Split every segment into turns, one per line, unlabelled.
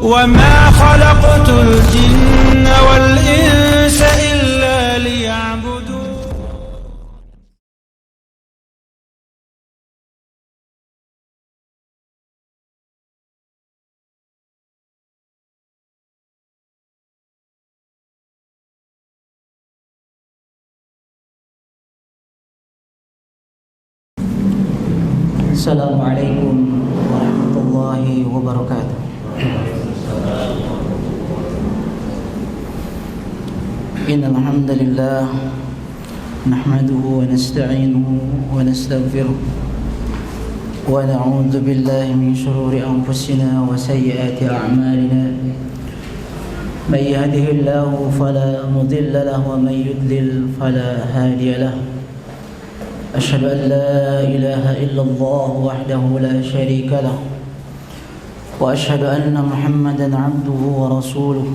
وما خلقت الجن والإنس إلا ليعبدون.
Assalamualaikum warahmatullahi wabarakatuh. Innal hamdalillah nahmaduhu wa nasta'inuhu wa nastaghfiruh wa na'udzu billahi min shururi anfusina wa sayyiati a'malina. May yahdihillahu fala mudilla lahu wa may yudlil fala hadiya lahu. أشهد أن لا إله إلا الله وحده لا شريك له وأشهد أن محمدا عبده ورسوله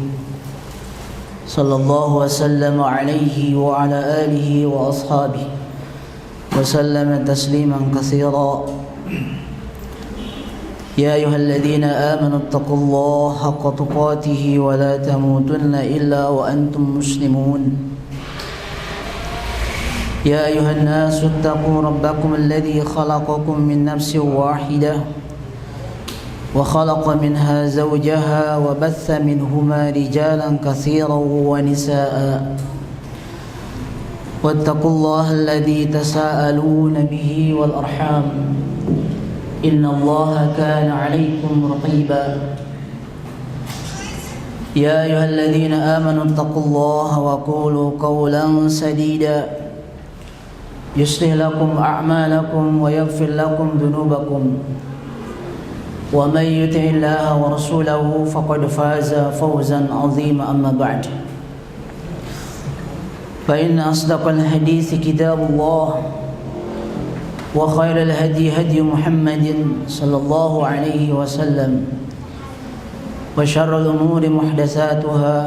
صلى الله وسلم عليه وعلى آله وأصحابه وسلم تسليما كثيرا. يا أيها الذين آمنوا اتقوا الله حق تقاته ولا تموتن إلا وأنتم مسلمون. يا أيها الناس اتقوا ربكم الذي خلقكم من نفس واحدة وخلق منها زوجها وبث منهما رجالا كثيرا ونساء واتقوا الله الذي تساءلون به والأرحام إن الله كان عليكم رقيبا. يا أيها الذين آمنوا اتقوا الله وقولوا قولا سديدا يصلح لكم أعمالكم ويغفر لكم ذنوبكم ومن يطع الله ورسوله فقد فاز فوزا عظيما. أما بعد فإن أصدق الحديث كتاب الله وخير الهدي هدي محمد صلى الله عليه وسلم وشر الأمور محدثاتها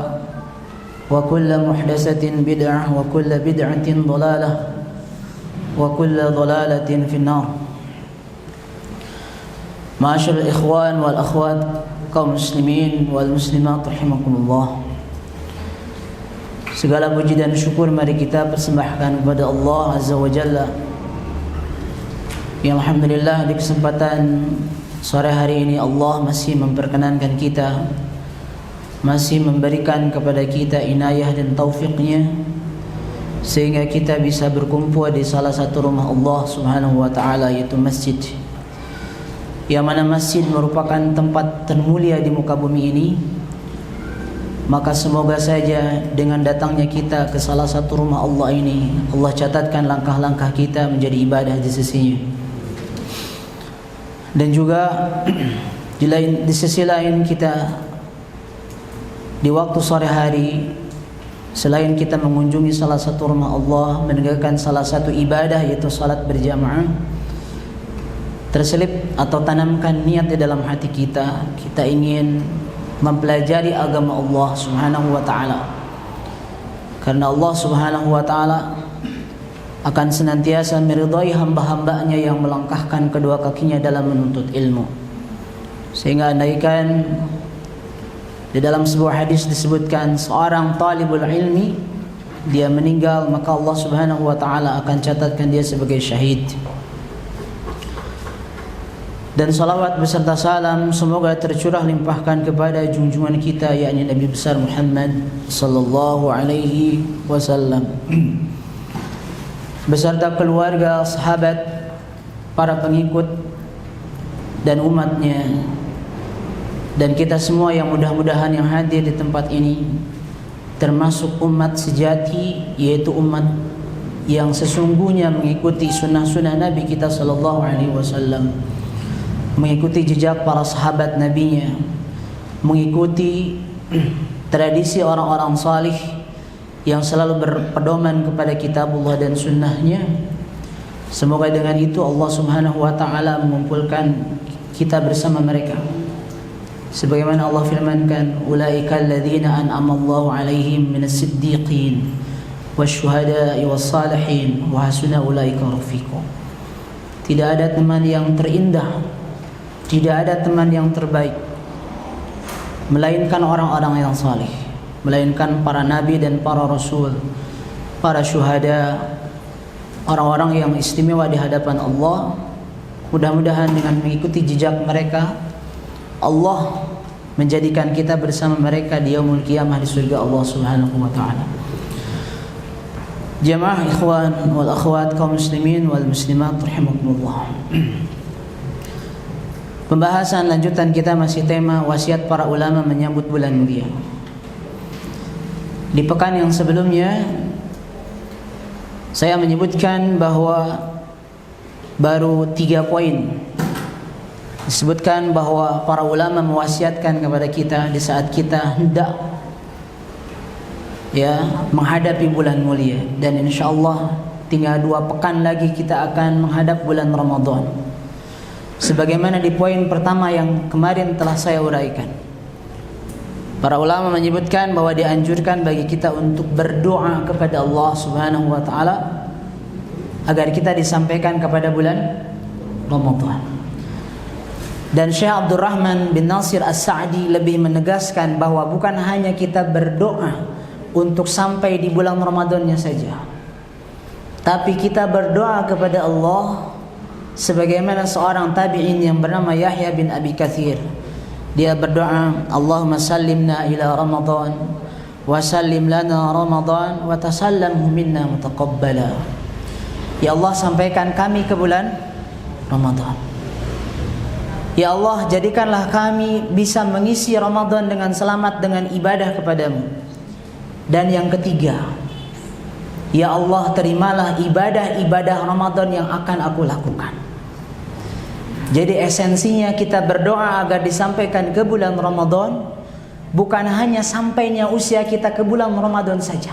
وكل محدثة بدعة وكل بدعة ضلالة وكل ضلالة في النار. Ma'asyiral ikhwan wal akhwat, kaum muslimin wal muslimat rahimakumullah. Segala puji dan syukur mari kita persembahkan kepada Allah Azza wa Jalla. Ya alhamdulillah, di kesempatan sore hari ini Allah masih memperkenankan kita, masih memberikan kepada kita inayah dan taufiknya, sehingga kita bisa berkumpul di salah satu rumah Allah Subhanahu wa ta'ala, yaitu masjid. Yang mana masjid merupakan tempat termulia di muka bumi ini. Maka semoga saja dengan datangnya kita ke salah satu rumah Allah ini, Allah catatkan langkah-langkah kita menjadi ibadah di sisinya. Dan juga di sisi lain kita di waktu sore hari, selain kita mengunjungi salah satu rumah Allah, menegakkan salah satu ibadah yaitu salat berjamaah, terselip atau tanamkan niat di dalam hati kita, kita ingin mempelajari agama Allah Subhanahu wa ta'ala. Karena Allah Subhanahu wa ta'ala akan senantiasa meridai hamba-hambanya yang melangkahkan kedua kakinya dalam menuntut ilmu. Sehingga andaikan di dalam sebuah hadis disebutkan seorang talibul ilmi dia meninggal, maka Allah Subhanahu wa ta'ala akan catatkan dia sebagai syahid. Dan salawat beserta salam semoga tercurah limpahkan kepada junjungan kita, yakni Nabi besar Muhammad sallallahu alaihi wasallam, beserta keluarga, sahabat, para pengikut dan umatnya, dan kita semua yang mudah-mudahan yang hadir di tempat ini termasuk umat sejati, yaitu umat yang sesungguhnya mengikuti sunnah-sunnah Nabi kita sallallahu alaihi wasallam, mengikuti jejak para sahabat nabinya, mengikuti tradisi orang-orang salih yang selalu berpedoman kepada kitabullah dan sunnahnya. Semoga dengan itu Allah Subhanahu wa ta'ala mengumpulkan kita bersama mereka. Sebagaimana Allah firmankan, ulaika alladzina an'ama Allahu alaihim minas siddiqin wasyuhada'i wassalihin wa hasuna ulaika rafiqa. Tidak ada teman yang terindah, tidak ada teman yang terbaik melainkan orang-orang yang saleh, melainkan para nabi dan para rasul, para syuhada, orang-orang yang istimewa di hadapan Allah. Mudah-mudahan dengan mengikuti jejak mereka, Allah menjadikan kita bersama mereka di yaumul qiyamah di surga Allah Subhanahu wa taala. Jamaah ikhwan wal akhwat kaum muslimin wal muslimat rahimakumullah. Pembahasan lanjutan kita masih tema wasiat para ulama menyambut bulan mulia. Di pekan yang sebelumnya saya menyebutkan bahwa baru 3 poin. Disebutkan bahwa para ulama mewasiatkan kepada kita di saat kita hendak menghadapi bulan mulia, dan insyaallah tinggal 2 pekan lagi kita akan menghadap bulan Ramadan. Sebagaimana di poin pertama yang kemarin telah saya uraikan, para ulama menyebutkan bahwa dianjurkan bagi kita untuk berdoa kepada Allah Subhanahu wa taala agar kita disampaikan kepada bulan Ramadan. Dan Syekh Abdul Rahman bin Nasir As-Sa'di lebih menegaskan bahwa bukan hanya kita berdoa untuk sampai di bulan Ramadannya saja, tapi kita berdoa kepada Allah sebagaimana seorang tabi'in yang bernama Yahya bin Abi Katsir. Dia berdoa, Allahumma sallimna ila Ramadan wa sallim lana Ramadan wa tasallamhu minna mutaqabbala. Ya Allah, sampaikan kami ke bulan Ramadan. Ya Allah, jadikanlah kami bisa mengisi Ramadan dengan selamat dengan ibadah kepadamu. Dan yang ketiga, ya Allah, terimalah ibadah-ibadah Ramadan yang akan aku lakukan. Jadi esensinya kita berdoa agar disampaikan ke bulan Ramadan, bukan hanya sampainya usia kita ke bulan Ramadan saja.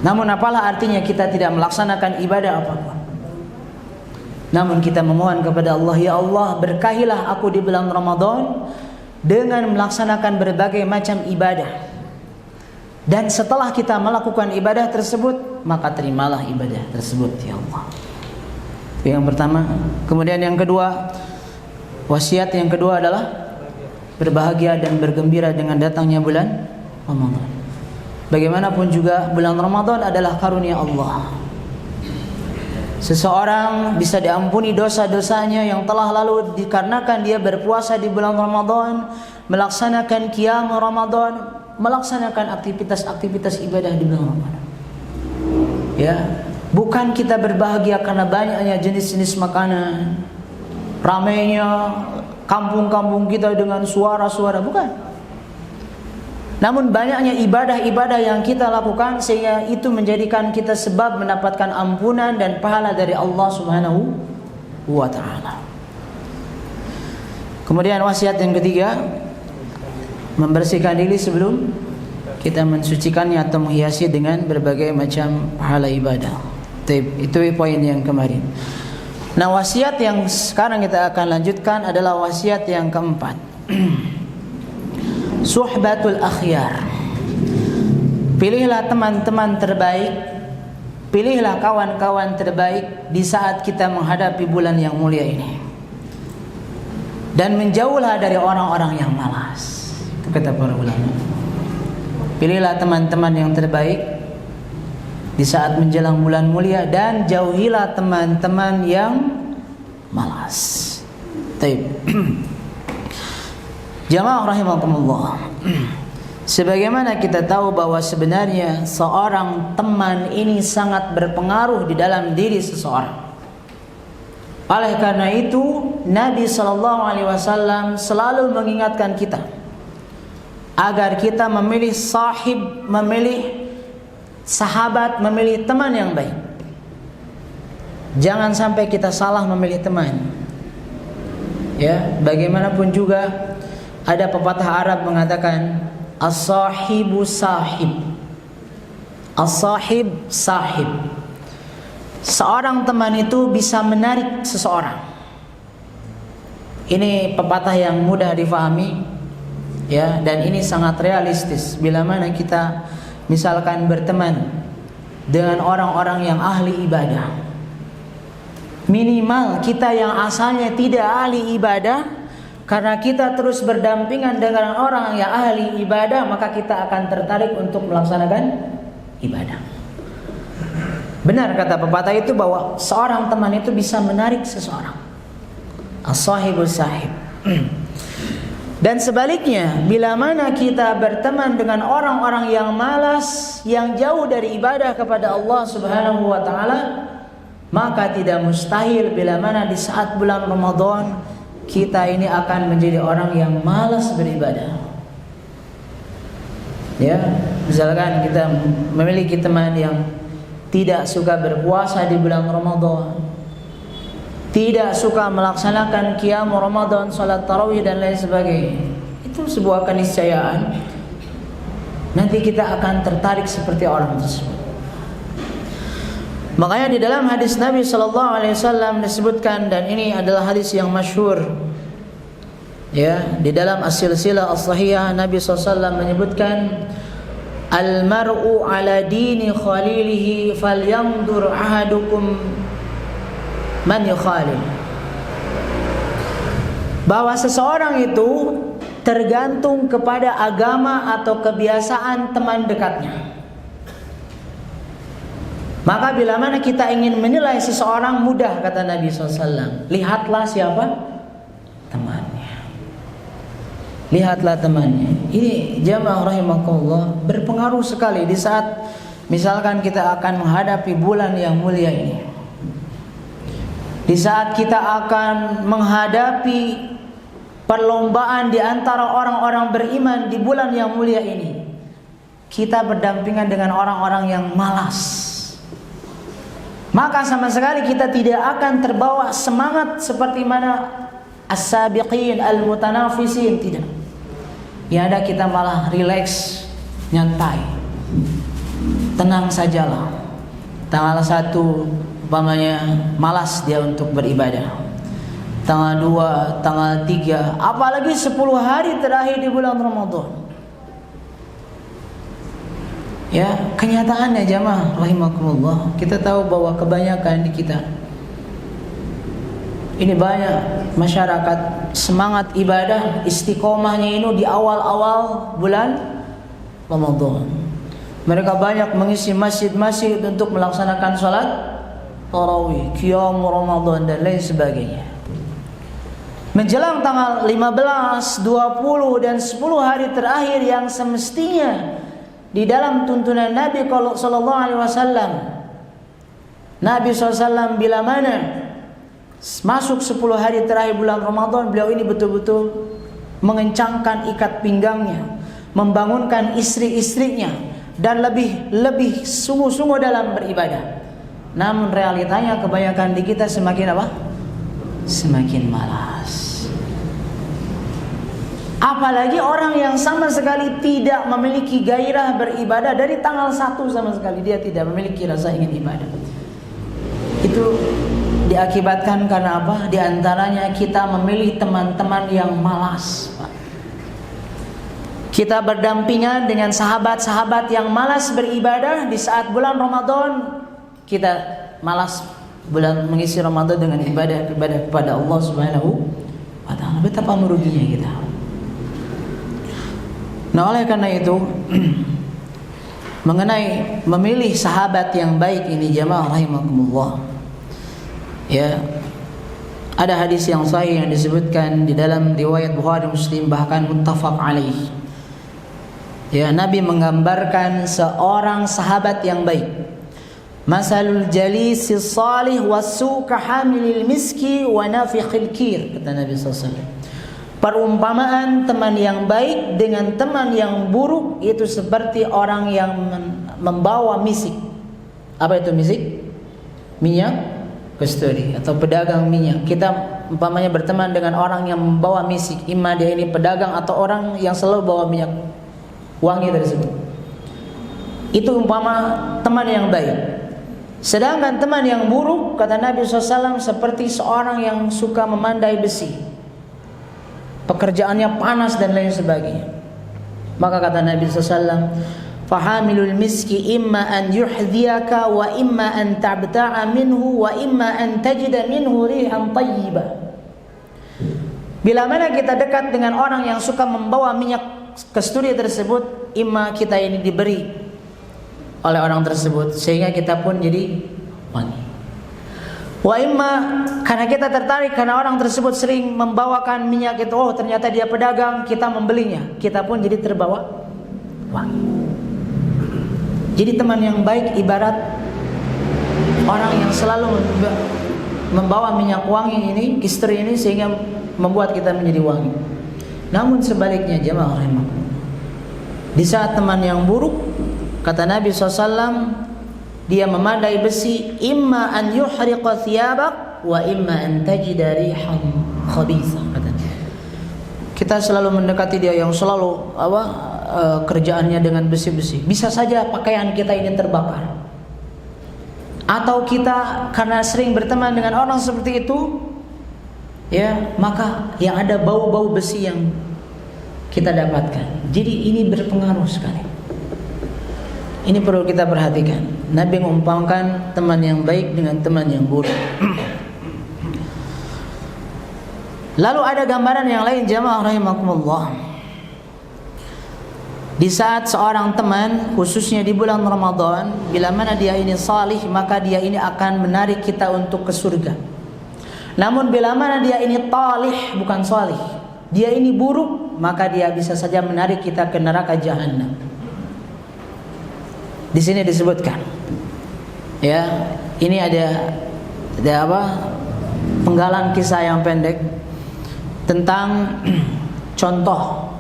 Namun apalah artinya kita tidak melaksanakan ibadah apapun. Namun kita memohon kepada Allah, ya Allah, berkahilah aku di bulan Ramadan dengan melaksanakan berbagai macam ibadah. Dan setelah kita melakukan ibadah tersebut, maka terimalah ibadah tersebut, ya Allah. Yang pertama. Kemudian yang kedua, wasiat yang kedua adalah berbahagia dan bergembira dengan datangnya bulan Ramadan. Bagaimanapun juga bulan Ramadan adalah karunia Allah. Seseorang bisa diampuni dosa-dosanya yang telah lalu dikarenakan dia berpuasa di bulan Ramadan, melaksanakan qiyam Ramadan, melaksanakan aktivitas-aktivitas ibadah di bulan Ramadan. Ya, bukan kita berbahagia karena banyaknya jenis-jenis makanan, ramainya kampung-kampung kita dengan suara-suara, bukan. Namun banyaknya ibadah-ibadah yang kita lakukan sehingga itu menjadikan kita sebab mendapatkan ampunan dan pahala dari Allah Subhanahu wa taala. Kemudian wasiat yang ketiga, membersihkan diri sebelum kita mensucikannya atau menghiasi dengan berbagai macam pahala ibadah. Itu poin yang kemarin. Nah, wasiat yang sekarang kita akan lanjutkan adalah wasiat yang keempat. Suhbatul akhyar. Pilihlah teman-teman terbaik, pilihlah kawan-kawan terbaik di saat kita menghadapi bulan yang mulia ini. Dan menjauhlah dari orang-orang yang malas. Itu kata para ulama. Pilihlah teman-teman yang terbaik di saat menjelang bulan mulia, dan jauhilah teman-teman yang malas. Baik. Jamaah rahimakumullah. Sebagaimana kita tahu bahwa sebenarnya seorang teman ini sangat berpengaruh di dalam diri seseorang. Oleh karena itu, Nabi SAW selalu mengingatkan kita agar kita memilih sahib, memilih sahabat, memilih teman yang baik. Jangan sampai kita salah memilih teman. Ya, bagaimanapun juga ada pepatah Arab mengatakan as-sahibu sahib. As-sahib sahib. Seorang teman itu bisa menarik seseorang. Ini pepatah yang mudah difahami, ya, dan ini sangat realistis. Bila mana kita misalkan berteman dengan orang-orang yang ahli ibadah, minimal kita yang asalnya tidak ahli ibadah, Karena kita terus berdampingan dengan orang yang ahli ibadah, maka kita akan tertarik untuk melaksanakan ibadah. Benar kata pepatah itu bahwa seorang teman itu bisa menarik seseorang. As-sahibus sahib. Dan sebaliknya, bila mana kita berteman dengan orang-orang yang malas, yang jauh dari ibadah kepada Allah Subhanahu wa taala, maka tidak mustahil bila mana di saat bulan Ramadan kita ini akan menjadi orang yang malas beribadah. Ya, misalkan kita memiliki teman yang tidak suka berpuasa di bulan Ramadan, tidak suka melaksanakan qiyam Ramadan, salat tarawih dan lain sebagainya. Itu sebuah keniscayaan nanti kita akan tertarik seperti orang tersebut. Makanya di dalam hadis Nabi sallallahu alaihi wasallam disebutkan, dan ini adalah hadis yang masyhur. Ya, di dalam as-silsilah as-sahihah Nabi sallallahu alaihi wasallam menyebutkan, al-mar'u ala dini khalilihi falyanzur ahadukum man yukhalil. Bahwa seseorang itu tergantung kepada agama atau kebiasaan teman dekatnya. Maka bila mana kita ingin menilai seseorang, mudah kata Nabi SAW, lihatlah siapa temannya. Lihatlah temannya. Ini jamaah rahimakumullah berpengaruh sekali di saat misalkan kita akan menghadapi bulan yang mulia ini. Di saat kita akan menghadapi perlombaan di antara orang-orang beriman di bulan yang mulia ini, kita berdampingan dengan orang-orang yang malas. Maka sama sekali kita tidak akan terbawa semangat seperti mana as-sabiqin al-mutanafisin, tidak. Ya ada, kita malah rileks, nyantai, tenang sajalah. Tanggal 1 umpamanya malas dia untuk beribadah, tanggal 2, tanggal 3, apalagi 10 hari terakhir di bulan Ramadan. Ya, kenyataannya jamaah rahimakumullah, kita tahu bahwa kebanyakan di kita ini banyak masyarakat semangat ibadah istiqomahnya ini di awal-awal bulan Ramadan. Mereka banyak mengisi masjid-masjid untuk melaksanakan salat tarawih, qiyam Ramadan dan lain sebagainya. Menjelang tanggal 15, 20 dan 10 hari terakhir yang semestinya di dalam tuntunan Nabi sallallahu alaihi wasallam, Nabi SAW bila mana masuk 10 hari terakhir bulan Ramadan, beliau ini betul-betul mengencangkan ikat pinggangnya, membangunkan istri-istrinya dan lebih sungguh-sungguh dalam beribadah. Namun realitanya kebanyakan di kita semakin apa? Semakin malas. Apalagi orang yang sama sekali tidak memiliki gairah beribadah dari tanggal 1 sama sekali, dia tidak memiliki rasa ingin ibadah. Itu diakibatkan karena apa? Di antaranya kita memilih teman-teman yang malas. Kita berdampingan dengan sahabat-sahabat yang malas beribadah. Di saat bulan Ramadan kita malas mengisi Ramadan dengan ibadah kepada Allah Subhanahu wa taala. Betapa meruginya kita. Nah, oleh karena itu mengenai memilih sahabat yang baik ini jamaah rahimakumullah, ya, ada hadis yang sahih yang disebutkan di dalam riwayat Bukhari Muslim, bahkan muttafaq alaih. Ya, Nabi menggambarkan seorang sahabat yang baik. Masalul jalisis salih wasu kahamilil miski wa nafikhil kir, kata Nabi SAW. Perumpamaan teman yang baik dengan teman yang buruk itu seperti orang yang membawa misik. Apa itu misik? Minyak kasturi atau pedagang minyak. Kita umpamanya berteman dengan orang yang membawa misik, imma dia ini pedagang atau orang yang selalu bawa minyak wangi tersebut. Itu umpama teman yang baik. Sedangkan teman yang buruk, kata Nabi SAW, seperti seorang yang suka memandai besi, pekerjaannya panas dan lain sebagainya. Maka kata Nabi SAW, fahamilul miski imma an yuhdhiyaka wa imma an tabta'a minhu wa imma an tajida minhu rihan tayyibah. Bila mana kita dekat dengan orang yang suka membawa minyak kasturi tersebut, imma kita ini diberi oleh orang tersebut sehingga kita pun jadi wangi. Wa imma karena kita tertarik karena orang tersebut sering membawakan minyak itu, oh ternyata dia pedagang, kita membelinya, kita pun jadi terbawa wangi. Jadi teman yang baik ibarat orang yang selalu membawa minyak wangi ini, kistri ini, sehingga membuat kita menjadi wangi. Namun sebaliknya jemaah rahimakumullah, di saat teman yang buruk, kata Nabi SAW, dia memadai besi, imma an yuhriqa thiyabak wa imma an tajida rihan khabithah. Kita selalu mendekati dia yang selalu kerjaannya dengan besi-besi. Bisa saja pakaian kita ini terbakar. Atau kita karena sering berteman dengan orang seperti itu, ya, maka yang ada bau-bau besi yang kita dapatkan. Jadi ini berpengaruh sekali. Ini perlu kita perhatikan. Nabi mengumpamakan teman yang baik dengan teman yang buruk. Lalu ada gambaran yang lain jamaah rahimakumullah. Di saat seorang teman, khususnya di bulan Ramadan, bila mana dia ini salih, maka dia ini akan menarik kita untuk ke surga. Namun bila mana dia ini talih, bukan salih, dia ini buruk, maka dia bisa saja menarik kita ke neraka jahanam. Di sini disebutkan, ya, ini ada penggalan kisah yang pendek tentang contoh,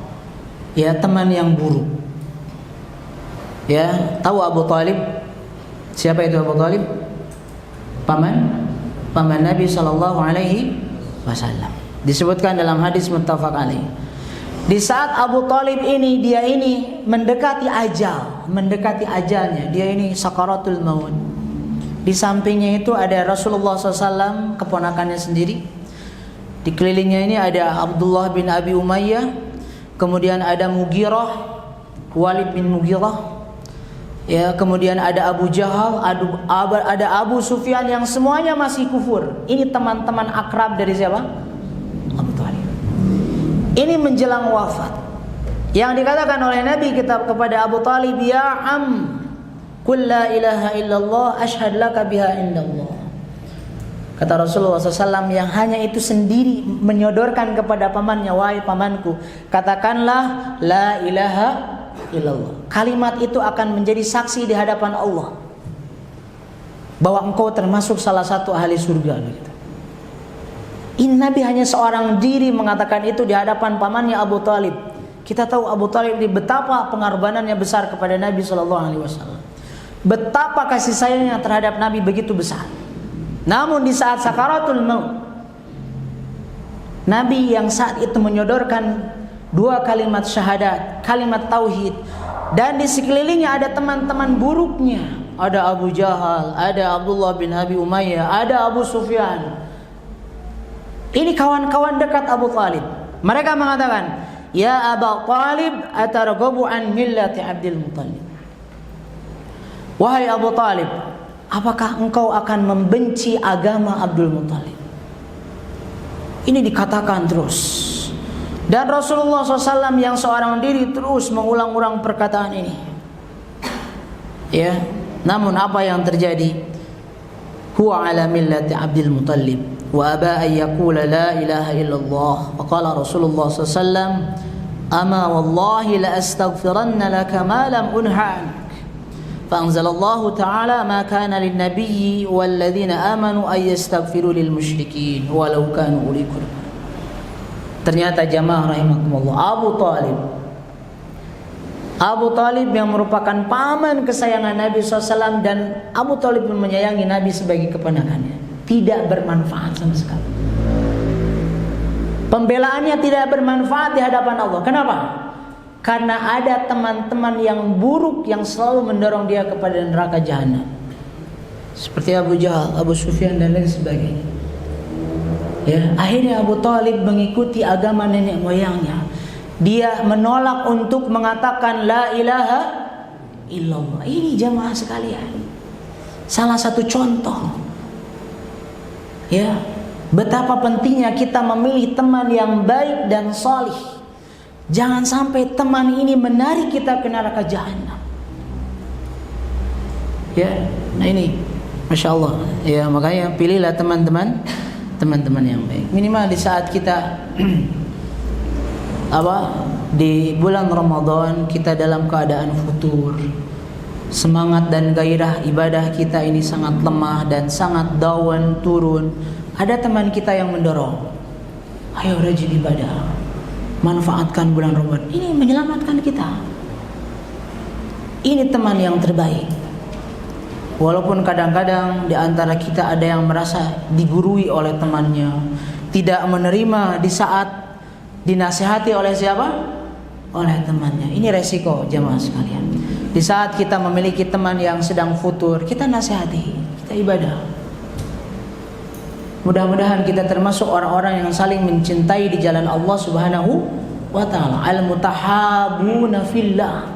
ya, teman yang buruk. Ya, tahu Abu Talib? Siapa itu Abu Talib? Paman Nabi sallallahu alaihi wasallam. Disebutkan dalam hadis muttafaq alaih. Di saat Abu Talib ini, dia ini mendekati ajalnya, dia ini sakaratul maut. Di sampingnya itu ada Rasulullah SAW, keponakannya sendiri. Di kelilingnya ini ada Abdullah bin Abi Umayyah, kemudian ada Mughirah, Walid bin Mughirah, ya, kemudian ada Abu Jahal, ada Abu Sufyan yang semuanya masih kufur. Ini teman-teman akrab dari siapa? Abu Talib. Ini menjelang wafat, yang dikatakan oleh Nabi kita kepada Abu Talib, ya am, qul la ilaha illallah ashhad laka biha indallah. Kata Rasulullah SAW yang hanya itu sendiri menyodorkan kepada pamannya, wahai pamanku, katakanlah la ilaha illallah. Kalimat itu akan menjadi saksi di hadapan Allah bahwa engkau termasuk salah satu ahli surga. Ini Nabi hanya seorang diri mengatakan itu di hadapan pamannya Abu Talib. Kita tahu Abu Talib ini betapa pengorbanannya besar kepada Nabi SAW. Betapa kasih sayangnya terhadap Nabi begitu besar. Namun di saat sakaratul maut, Nabi yang saat itu menyodorkan dua kalimat syahadat, kalimat tauhid, dan di sekelilingnya ada teman-teman buruknya, ada Abu Jahal, ada Abdullah bin Abi Umayyah, ada Abu Sufyan. Ini kawan-kawan dekat Abu Talib. Mereka mengatakan, ya Abu Talib, atarghabu an millati Abdul Muttalib. Wahai Abu Talib, apakah engkau akan membenci agama Abdul Muttalib? Ini dikatakan terus. Dan Rasulullah SAW yang seorang diri terus mengulang-ulang perkataan ini. Ya, namun apa yang terjadi? Huwa ala millati Abdul Muttalib wa aba an yaqula la ilaha illallah. Faqala Rasulullah SAW, ama wallahi la astaghfiranna laka ma lam unha anka. فأنزل الله تعالى ما كان للنبي والذين آمنوا أن يستغفروا للمشركين ولو كانوا أولي قربى. Ternyata jamaah rahimakumullah, Abu Talib yang merupakan paman kesayangan Nabi SAW, dan Abu Talib menyayangi Nabi sebagai keponakannya, tidak bermanfaat sama sekali. Pembelaannya tidak bermanfaat di hadapan Allah. Kenapa? Karena ada teman-teman yang buruk yang selalu mendorong dia kepada neraka jahanam, seperti Abu Jahal, Abu Sufyan dan lain sebagainya. Ya, akhirnya Abu Talib mengikuti agama nenek moyangnya. Dia menolak untuk mengatakan la ilaha illallah. Ini jamaah sekalian, salah satu contoh, ya, Betapa pentingnya kita memilih teman yang baik dan salih. Jangan sampai teman ini menarik kita ke neraka jahanam. Ya, nah ini, masya Allah. Ya, makanya pilihlah teman-teman yang baik. Minimal di saat kita di bulan Ramadan kita dalam keadaan futur, semangat dan gairah ibadah kita ini sangat lemah dan sangat down turun. Ada teman kita yang mendorong, ayo rajin ibadah, manfaatkan bulan Ramadan ini menyelamatkan kita. Ini teman yang terbaik. Walaupun kadang-kadang di antara kita ada yang merasa digurui oleh temannya, tidak menerima di saat dinasihati oleh siapa? Oleh temannya. Ini resiko jamaah sekalian. Di saat kita memiliki teman yang sedang futur, kita nasihati, kita ibadah. Mudah-mudahan kita termasuk orang-orang yang saling mencintai di jalan Allah Subhanahu wa taala. Al-mutahabuna fillah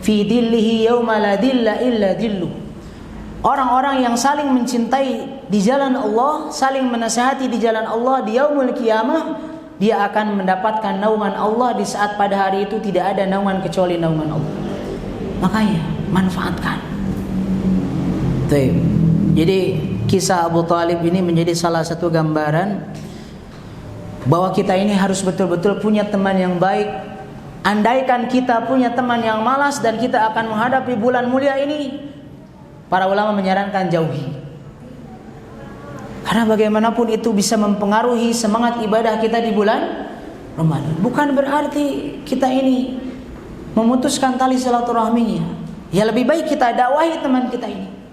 fi dhillihi yauma la dhilla illa dhilluh. Orang-orang yang saling mencintai di jalan Allah, saling menasihati di jalan Allah di yaumul qiyamah, dia akan mendapatkan naungan Allah di saat pada hari itu tidak ada naungan kecuali naungan Allah. Makanya manfaatkan. Jadi kisah Abu Talib ini menjadi salah satu gambaran bahwa kita ini harus betul-betul punya teman yang baik. Andaikan kita punya teman yang malas dan kita akan menghadapi bulan mulia ini, para ulama menyarankan jauhi. Karena bagaimanapun itu bisa mempengaruhi semangat ibadah kita di bulan Ramadan. Bukan berarti kita ini memutuskan tali silaturahminya. Ya lebih baik kita dakwahi teman kita ini.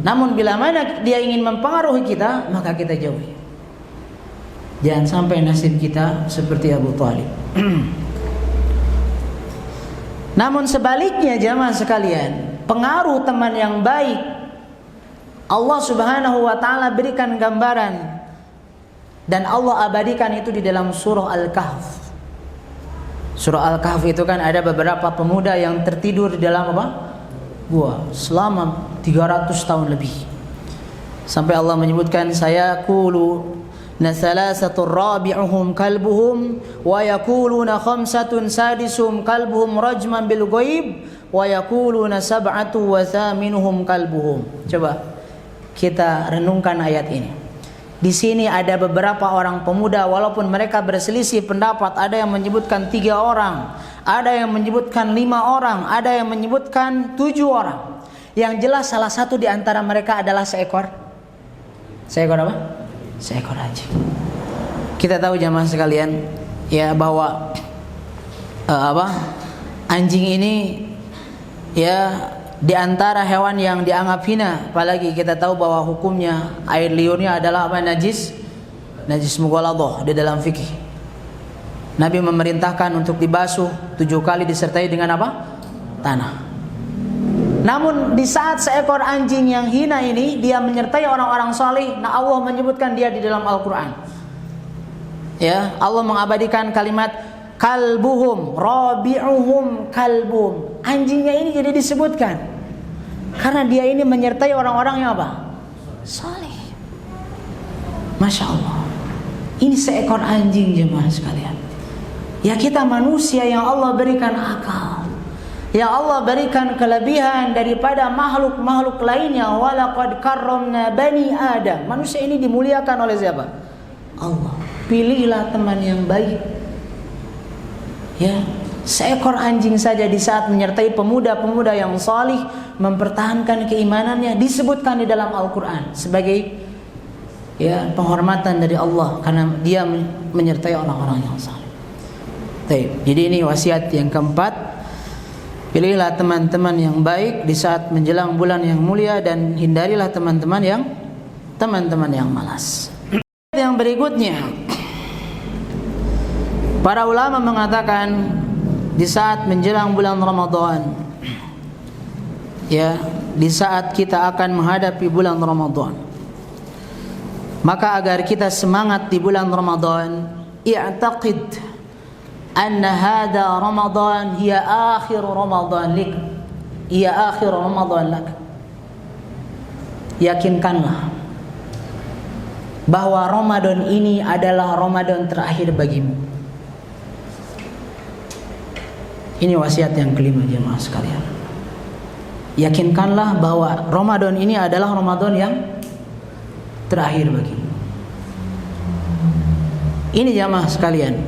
Namun bila mana dia ingin mempengaruhi kita, maka kita jauhi. Jangan sampai nasib kita seperti Abu Talib. Namun sebaliknya jamaah sekalian, pengaruh teman yang baik, Allah Subhanahu wa taala berikan gambaran dan Allah abadikan itu di dalam surah Al-Kahf. Surah Al-Kahf itu kan ada beberapa pemuda yang tertidur di dalam gua selama 300 tahun lebih. Sampai Allah menyebutkan sayaqulu nasalasatu rabi'uhum kalbuhum wa yaquluna khamsatun sadisum kalbuhum rajman bil ghaib wa yaquluna sab'atu wa thaminuhum kalbuhum. Coba kita renungkan ayat ini. Di sini ada beberapa orang pemuda, walaupun mereka berselisih pendapat, ada yang menyebutkan 3 orang, ada yang menyebutkan 5 orang, ada yang menyebutkan 7 orang. Yang jelas salah satu di antara mereka adalah seekor apa? Seekor anjing. Kita tahu jamaah sekalian ya bahwa anjing ini ya di antara hewan yang dianggap hina, apalagi kita tahu bahwa hukumnya air liurnya adalah najis mughaladhah di dalam fikih. Nabi memerintahkan untuk dibasuh 7 kali disertai dengan tanah. Namun di saat seekor anjing yang hina ini dia menyertai orang-orang saleh, nah Allah menyebutkan dia di dalam Al-Qur'an. Ya, Allah mengabadikan kalimat kalbuhum rabi'uhum kalbuhum. Anjingnya ini jadi disebutkan karena dia ini menyertai orang-orang yang saleh. Masya Allah. Ini seekor anjing jemaah sekalian. Ya kita manusia yang Allah berikan akal, yang Allah berikan kelebihan daripada makhluk-makhluk lainnya. Walaqad karramna bani Adam. Manusia ini dimuliakan oleh siapa? Allah. Pilihlah teman yang baik. Ya, seekor anjing saja di saat menyertai pemuda-pemuda yang salih, mempertahankan keimanannya, disebutkan di dalam Al-Quran sebagai ya penghormatan dari Allah karena dia menyertai orang-orang yang salih. Jadi ini wasiat yang keempat, pilihlah teman-teman yang baik di saat menjelang bulan yang mulia dan hindarilah teman-teman yang malas. Yang berikutnya, para ulama mengatakan di saat menjelang bulan Ramadan, ya, di saat kita akan menghadapi bulan Ramadan, maka agar kita semangat di bulan Ramadan, i'taqid anna hadha Ramadan hiya akhir Ramadan lik, hiya akhir Ramadan lak. Yakinkanlah bahwa Ramadan ini adalah Ramadan terakhir bagimu. Ini wasiat yang kelima jemaah sekalian. Yakinkanlah bahwa Ramadan ini adalah Ramadan yang terakhir bagimu. Ini jemaah sekalian,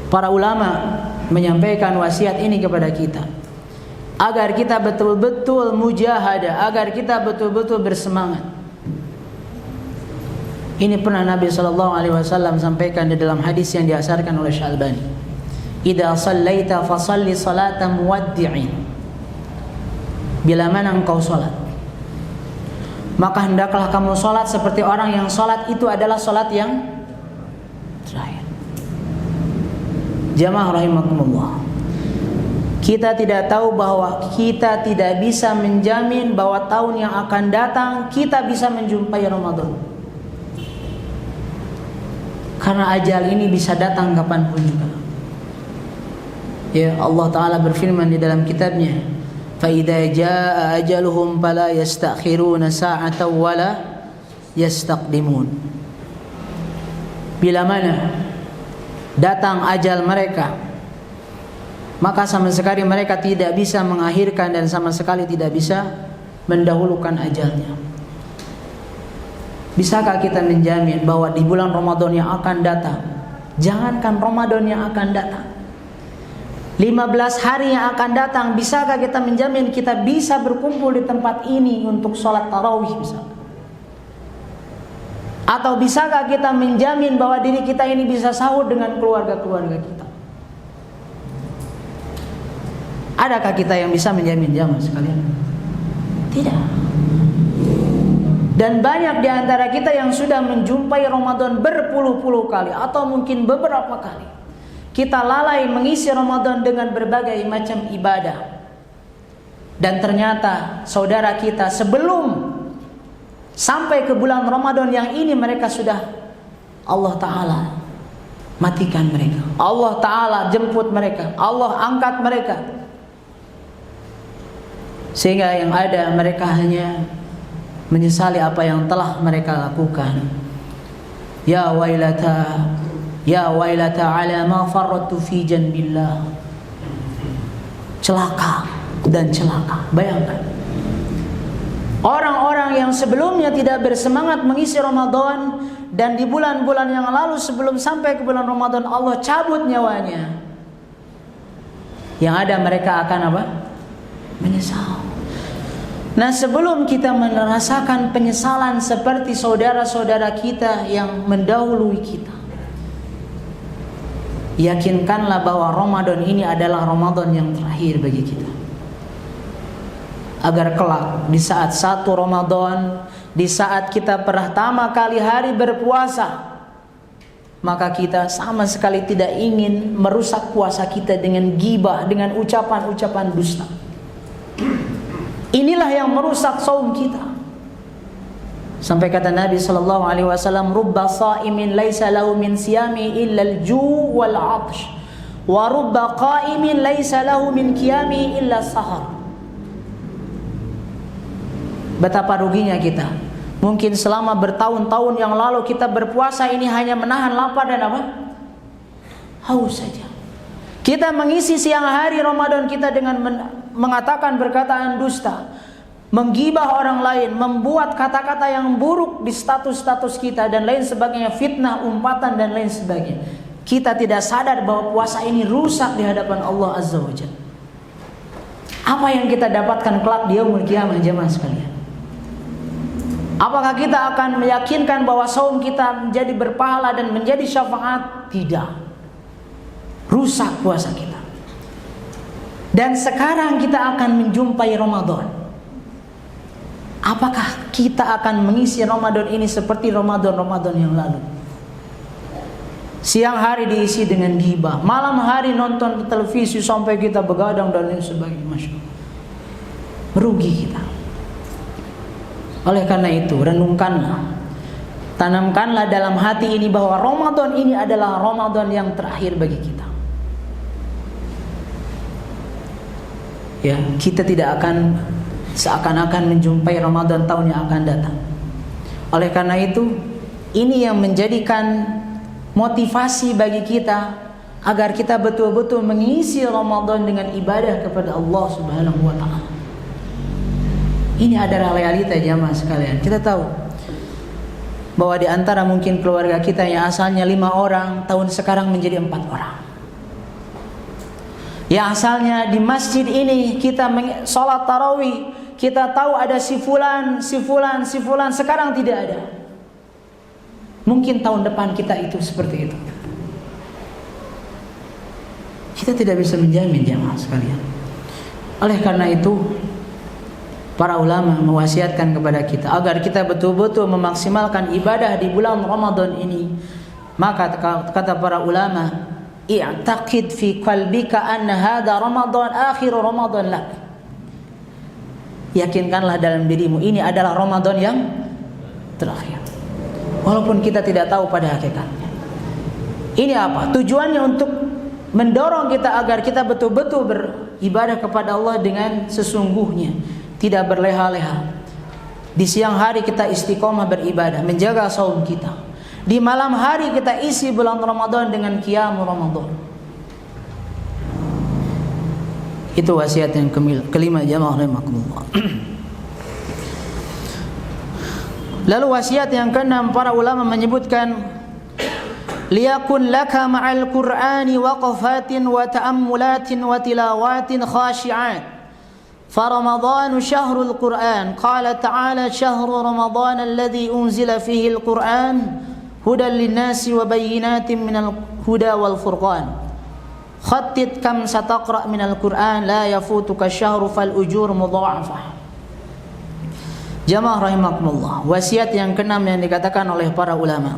para ulama menyampaikan wasiat ini kepada kita agar kita betul-betul mujahadah, agar kita betul-betul bersemangat. Ini pernah Nabi SAW sampaikan di dalam hadis yang diasarkan oleh Syalbani. Idza sallaita fasalli salata muwaddi'in. Bila mana engkau salat, maka hendaklah kamu salat seperti orang yang salat itu adalah salat yang terakhir. Jamaah rahimakumullah. Kita tidak tahu bahwa kita tidak bisa menjamin bahwa tahun yang akan datang kita bisa menjumpai Ramadan. Karena ajal ini bisa datang kapanpun juga. Ya, Allah Ta'ala berfirman di dalam kitabnya, فَإِذَا جَاءَ أَجَلُهُمْ فَلَا يَسْتَأْخِرُونَ سَاعَةً وَلَا يَسْتَقْدِمُونَ. Bila mana datang ajal mereka, maka sama sekali mereka tidak bisa mengakhirkan dan sama sekali tidak bisa mendahulukan ajalnya. Bisakah kita menjamin bahwa di bulan Ramadan yang akan datang, jangankan Ramadan yang akan datang, 15 hari yang akan datang, bisakah kita menjamin kita bisa berkumpul di tempat ini untuk sholat tarawih misalnya? Atau bisakah kita menjamin bahwa diri kita ini bisa sahur dengan keluarga-keluarga kita? Adakah kita yang bisa menjamin jamaah sekalian? Tidak. Dan banyak di antara kita yang sudah menjumpai Ramadan berpuluh-puluh kali atau mungkin beberapa kali. Kita lalai mengisi Ramadan dengan berbagai macam ibadah. Dan ternyata saudara kita sebelum sampai ke bulan Ramadan yang ini mereka sudah Allah Ta'ala matikan mereka. Allah Ta'ala jemput mereka. Allah angkat mereka. Sehingga yang ada mereka hanya menyesali apa yang telah mereka lakukan. Ya wailata, ya wailata ala ma farratu fi janbillah. Celaka dan celaka. Bayangkan, orang-orang yang sebelumnya tidak bersemangat mengisi Ramadan, dan di bulan-bulan yang lalu sebelum sampai ke bulan Ramadan Allah cabut nyawanya. Yang ada mereka akan apa? Menyesal. Nah, sebelum kita merasakan penyesalan seperti saudara-saudara kita yang mendahului kita, yakinkanlah bahwa Ramadan ini adalah Ramadan yang terakhir bagi kita. Agar kelak di saat satu Ramadan, di saat kita pertama kali hari berpuasa, maka kita sama sekali tidak ingin merusak puasa kita dengan ghibah, dengan ucapan-ucapan dusta. Inilah yang merusak saum kita. Sampai kata Nabi SAW, rubba sa'imin laisa lahu min siyami illa al-ju' wal 'atsh, wa rubba qa'imin laisa lahu min qiyami illa sahar. Betapa ruginya kita. Mungkin selama bertahun-tahun yang lalu kita berpuasa ini hanya menahan lapar dan apa? Haus saja. Kita mengisi siang hari Ramadan kita dengan mengatakan perkataan dusta, menggibah orang lain, membuat kata-kata yang buruk di status-status kita dan lain sebagainya, fitnah, umpatan dan lain sebagainya. Kita tidak sadar bahwa puasa ini rusak di hadapan Allah Azza wa Jalla. Apa yang kita dapatkan kelak di yaumul qiyamah jemaah sekalian? Apakah kita akan meyakinkan bahwa saum kita menjadi berpahala dan menjadi syafaat? Tidak. Rusak puasa kita. Dan sekarang kita akan menjumpai Ramadan. Apakah kita akan mengisi Ramadan ini seperti Ramadan-Ramadan yang lalu? Siang hari diisi dengan ghibah, malam hari nonton televisi sampai kita begadang dan lain sebagainya. Masya Allah. Merugi kita. Oleh karena itu, renungkanlah, tanamkanlah dalam hati ini bahwa Ramadan ini adalah Ramadan yang terakhir bagi kita. Ya, kita tidak akan seakan-akan menjumpai Ramadan tahun yang akan datang. Oleh karena itu, ini yang menjadikan motivasi bagi kita agar kita betul-betul mengisi Ramadan dengan ibadah kepada Allah Subhanahu wa taala. Ini adalah realita jamaah sekalian. Kita tahu bahwa di antara mungkin keluarga kita yang asalnya 5 orang, tahun sekarang menjadi 4 orang. Yang asalnya di masjid ini kita sholat tarawih, kita tahu ada si fulan, sekarang tidak ada. Mungkin tahun depan kita itu seperti itu. Kita tidak bisa menjamin jamaah sekalian. Oleh karena itu, para ulama mewasiatkan kepada kita agar kita betul-betul memaksimalkan ibadah di bulan Ramadan ini. Maka kata para ulama, i'taqid fi qalbika anna hadha Ramadan akhir Ramadan lak. Yakinkanlah dalam dirimu ini adalah Ramadan yang terakhir. Walaupun kita tidak tahu pada hakikatnya. Ini apa? Tujuannya untuk mendorong kita agar kita betul-betul beribadah kepada Allah dengan sesungguhnya, tidak berleha-leha. Di siang hari kita istiqomah beribadah, menjaga saum kita. Di malam hari kita isi bulan Ramadan dengan qiyam Ramadan. Itu wasiat yang kelima jamaah rahimakumullah. Lalu wasiat yang keenam, para ulama menyebutkan, liyakun laka ma'al Qur'ani waqafatin wa ta'ammulatin wa tilawatin khashi'at. فرمضان شهر القرآن قال تعالى شهر رمضان الذي أنزل فيه القرآن هدى للناس وبينات من الهدى والفرقان خطط كم ستقرأ من القرآن لا يفوتك الشهر فالأجور مضاعفة. Jamaah rahimakumullah, wasiat yang keenam yang dikatakan oleh para ulama,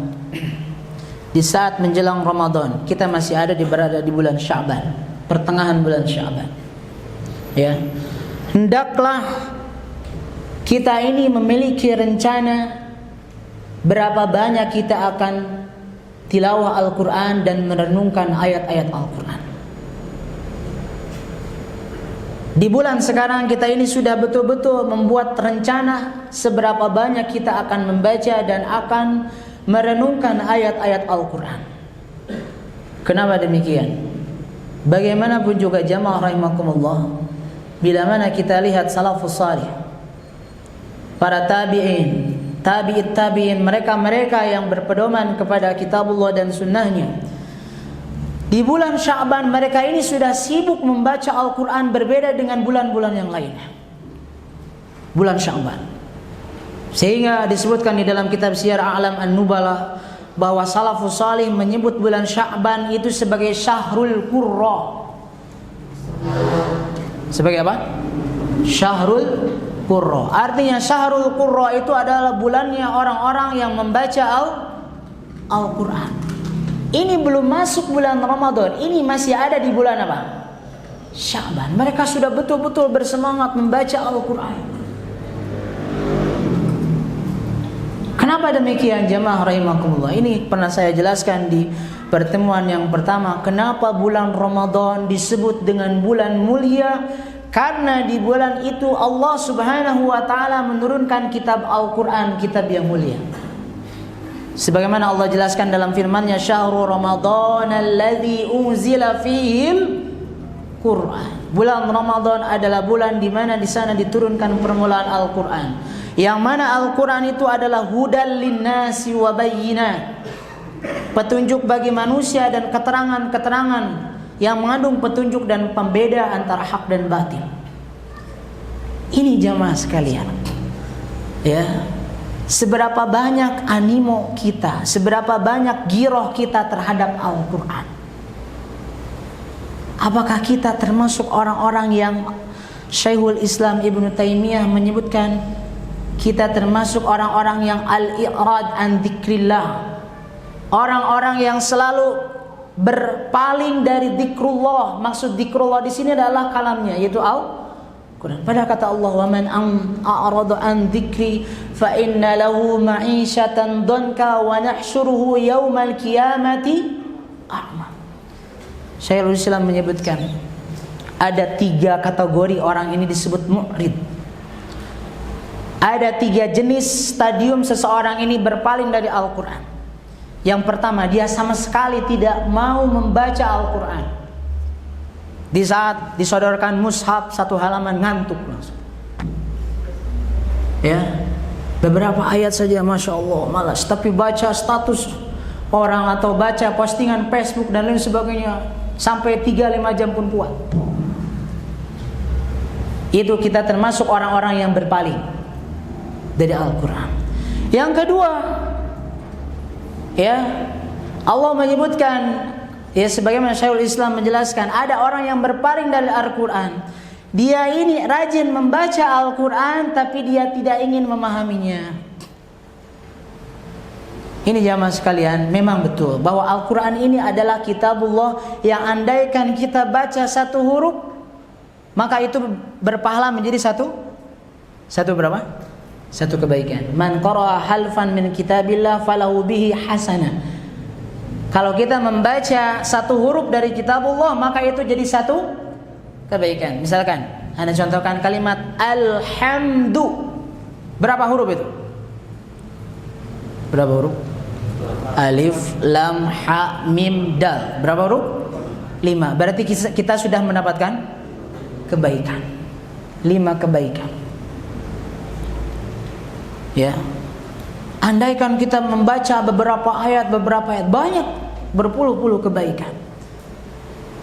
di saat menjelang Ramadan, kita masih berada di bulan Sya'ban, pertengahan bulan Sya'ban, ya, hendaklah kita ini memiliki rencana berapa banyak kita akan tilawah Al-Quran dan merenungkan ayat-ayat Al-Quran. Di bulan sekarang kita ini sudah betul-betul membuat rencana seberapa banyak kita akan membaca dan akan merenungkan ayat-ayat Al-Quran. Kenapa demikian? Bagaimanapun juga jamaah rahimakumullah, bila mana kita lihat salafus salih, para tabi'in, tabi'it tabi'in, mereka yang berpedoman kepada kitabullah dan sunnahnya, di bulan Sya'ban mereka ini sudah sibuk membaca Al-Quran, berbeda dengan bulan-bulan yang lainnya. Bulan Sya'ban, sehingga disebutkan di dalam kitab Syiar A'lam An-Nubala bahwa salafus salih menyebut bulan Sya'ban itu sebagai Syahrul Qurra. Sebagai apa? Syahrul Qurra. Artinya Syahrul Qurra itu adalah bulannya orang-orang yang membaca Al-Quran. Ini belum masuk bulan Ramadan, ini masih ada di bulan apa? Sya'ban. Mereka sudah betul-betul bersemangat membaca Al-Quran. Kenapa demikian jamaah rahimakumullah? Ini pernah saya jelaskan di pertemuan yang pertama. Kenapa bulan Ramadan disebut dengan bulan mulia? Karena di bulan itu Allah Subhanahu wa taala menurunkan kitab Al-Quran, kitab yang mulia. Sebagaimana Allah jelaskan dalam firman-Nya, Syahrul Ramadan alladzi unzila fihil Quran. Bulan Ramadan adalah bulan di mana di sana diturunkan permulaan Al-Quran. Yang mana Al-Quran itu adalah hudal linnasi wa bayyinat, petunjuk bagi manusia dan keterangan-keterangan yang mengandung petunjuk dan pembeda antara hak dan batil. Ini jamaah sekalian, ya, seberapa banyak animo kita, seberapa banyak giroh kita terhadap Al-Quran. Apakah kita termasuk orang-orang yang Syekhul Islam Ibnu Taimiyah menyebutkan kita termasuk orang-orang yang al-i'rad an dzikrillah, orang-orang yang selalu berpaling dari dzikrullah. Maksud dzikrullah di sini adalah kalamnya, yaitu Al-Quran. Pada kata Allah, wa man a'rada an dzikri fa inna lahu ma'isyatan dhanka wa nahsyuruhu yaumal qiyamati a'ma. Syekhul Islam menyebutkan ada 3 kategori orang ini disebut mu'rid. Ada 3 jenis stadium seseorang ini berpaling dari Al-Quran. Yang pertama, dia sama sekali tidak mau membaca Al-Quran. Di saat disodorkan mushaf 1 halaman ngantuk langsung. Ya, beberapa ayat saja Masya Allah malas. Tapi baca status orang atau baca postingan Facebook dan lain sebagainya sampai 3-5 jam pun kuat. Itu kita termasuk orang-orang yang berpaling dari Al-Quran. Yang kedua, ya, Allah menyebutkan, ya, sebagaimana Syekhul Islam menjelaskan, ada orang yang berpaling dari Al-Quran. Dia ini rajin membaca Al-Quran tapi dia tidak ingin memahaminya. Ini jamaah sekalian, memang betul bahwa Al-Quran ini adalah kitabullah yang andaikan kita baca 1 huruf, maka itu berpahala menjadi satu berapa? 1 kebaikan. Man qara'a halfan min kitabillah falahu bihi hasanah. Kalau kita membaca 1 huruf dari kitabullah, maka itu jadi 1 kebaikan. Misalkan, Anda contohkan kalimat alhamdu. Berapa huruf itu? Berapa huruf? Alif, lam, ha, mim, dal. Berapa huruf? 5. Berarti kita sudah mendapatkan kebaikan. 5 kebaikan. Ya, andaikan kita membaca beberapa ayat banyak, berpuluh-puluh kebaikan.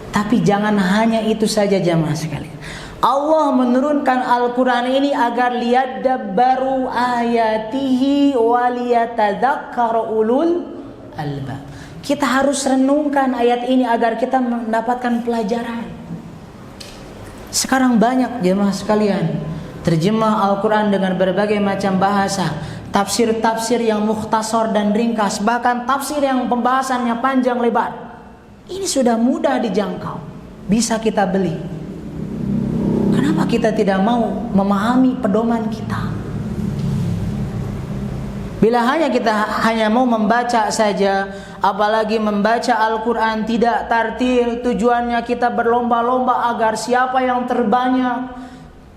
Tapi jangan hanya itu saja jamaah sekalian. Allah menurunkan Al-Quran ini agar liyadabbaru ayatihi waliyatadzakkara ulul albab. Kita harus renungkan ayat ini agar kita mendapatkan pelajaran. Sekarang banyak jamaah sekalian terjemah Al-Quran dengan berbagai macam bahasa, tafsir-tafsir yang mukhtasar dan ringkas, bahkan tafsir yang pembahasannya panjang lebar. Ini sudah mudah dijangkau, bisa kita beli. Kenapa kita tidak mau memahami pedoman kita? Bila kita hanya mau membaca saja, apalagi membaca Al-Quran tidak tartil, tujuannya kita berlomba-lomba agar siapa yang terbanyak.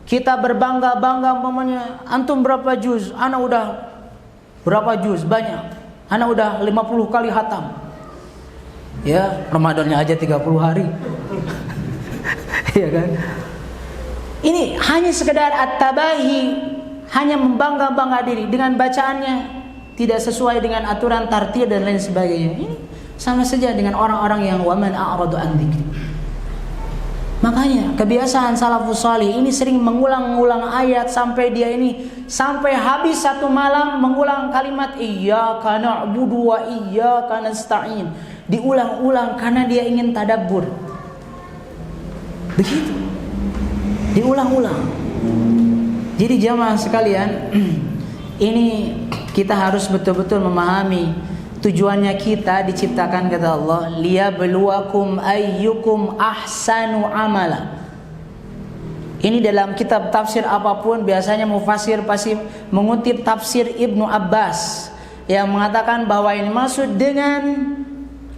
Kita berbangga-bangga umpamanya, antum berapa juz? Ana udah berapa juz? Banyak. Ana udah 50 kali khatam. Ya, Ramadannya aja 30 hari. Iya kan? Ini hanya sekedar at-tabahi, hanya membangga-bangga diri dengan bacaannya tidak sesuai dengan aturan tartil dan lain sebagainya. Ini sama saja dengan orang-orang yang waman a'radu an dzikri. Makanya kebiasaan salafus salih ini sering mengulang-ulang ayat sampai habis 1 malam mengulang kalimat iyyaka na'budu wa iyyaka nasta'in. Diulang-ulang karena dia ingin tadabbur. Begitu. Diulang-ulang. Jadi jamaah sekalian, ini kita harus betul-betul memahami tujuannya kita diciptakan kata Allah liyabluwakum ayyukum ahsanu amala. Ini dalam kitab tafsir apapun biasanya mufassir pasti mengutip tafsir Ibnu Abbas yang mengatakan bahwa ini maksud dengan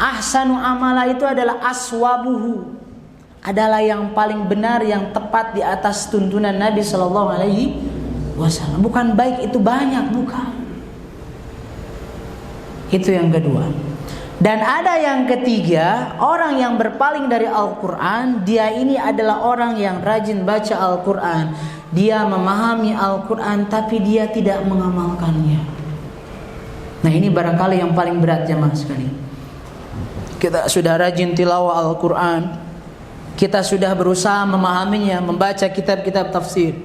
ahsanu amala itu adalah aswabuhu, adalah yang paling benar, yang tepat di atas tuntunan Nabi sallallahu alaihi wasallam. Bukan baik itu banyak, bukan. Itu yang kedua. Dan ada yang ketiga, orang yang berpaling dari Al-Quran, dia ini adalah orang yang rajin baca Al-Quran. Dia memahami Al-Quran tapi dia tidak mengamalkannya. Nah, ini barangkali yang paling berat jemaah sekalian. Kita sudah rajin tilawah Al-Quran, kita sudah berusaha memahaminya, membaca kitab-kitab tafsir,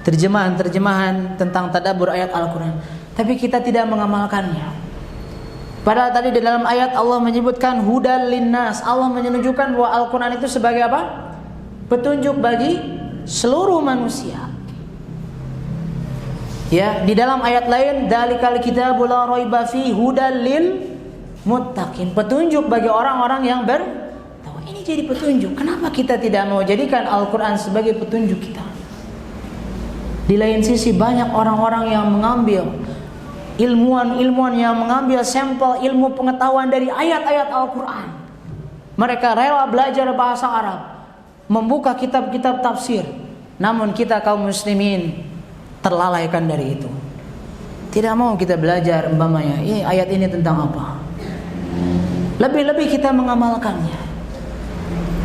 terjemahan-terjemahan tentang tadabbur ayat Al-Quran, tapi kita tidak mengamalkannya. Padahal tadi di dalam ayat Allah menyebutkan hudal linnas. Allah menunjukkan bahwa Al-Quran itu sebagai apa? Petunjuk bagi seluruh manusia. Ya, di dalam ayat lain dzalikal kitabul la raiba fi hudal lil muttaqin. Petunjuk bagi orang-orang yang bertakwa. Ini jadi petunjuk. Kenapa kita tidak mau jadikan Al-Quran sebagai petunjuk kita? Di lain sisi banyak orang-orang yang mengambil, ilmuwan-ilmuwan yang mengambil sampel ilmu pengetahuan dari ayat-ayat Al-Quran. Mereka rela belajar bahasa Arab, membuka kitab-kitab tafsir. Namun kita kaum muslimin terlalaikan dari itu. Tidak mau kita belajar umpamanya, ayat ini tentang apa? Lebih-lebih kita mengamalkannya.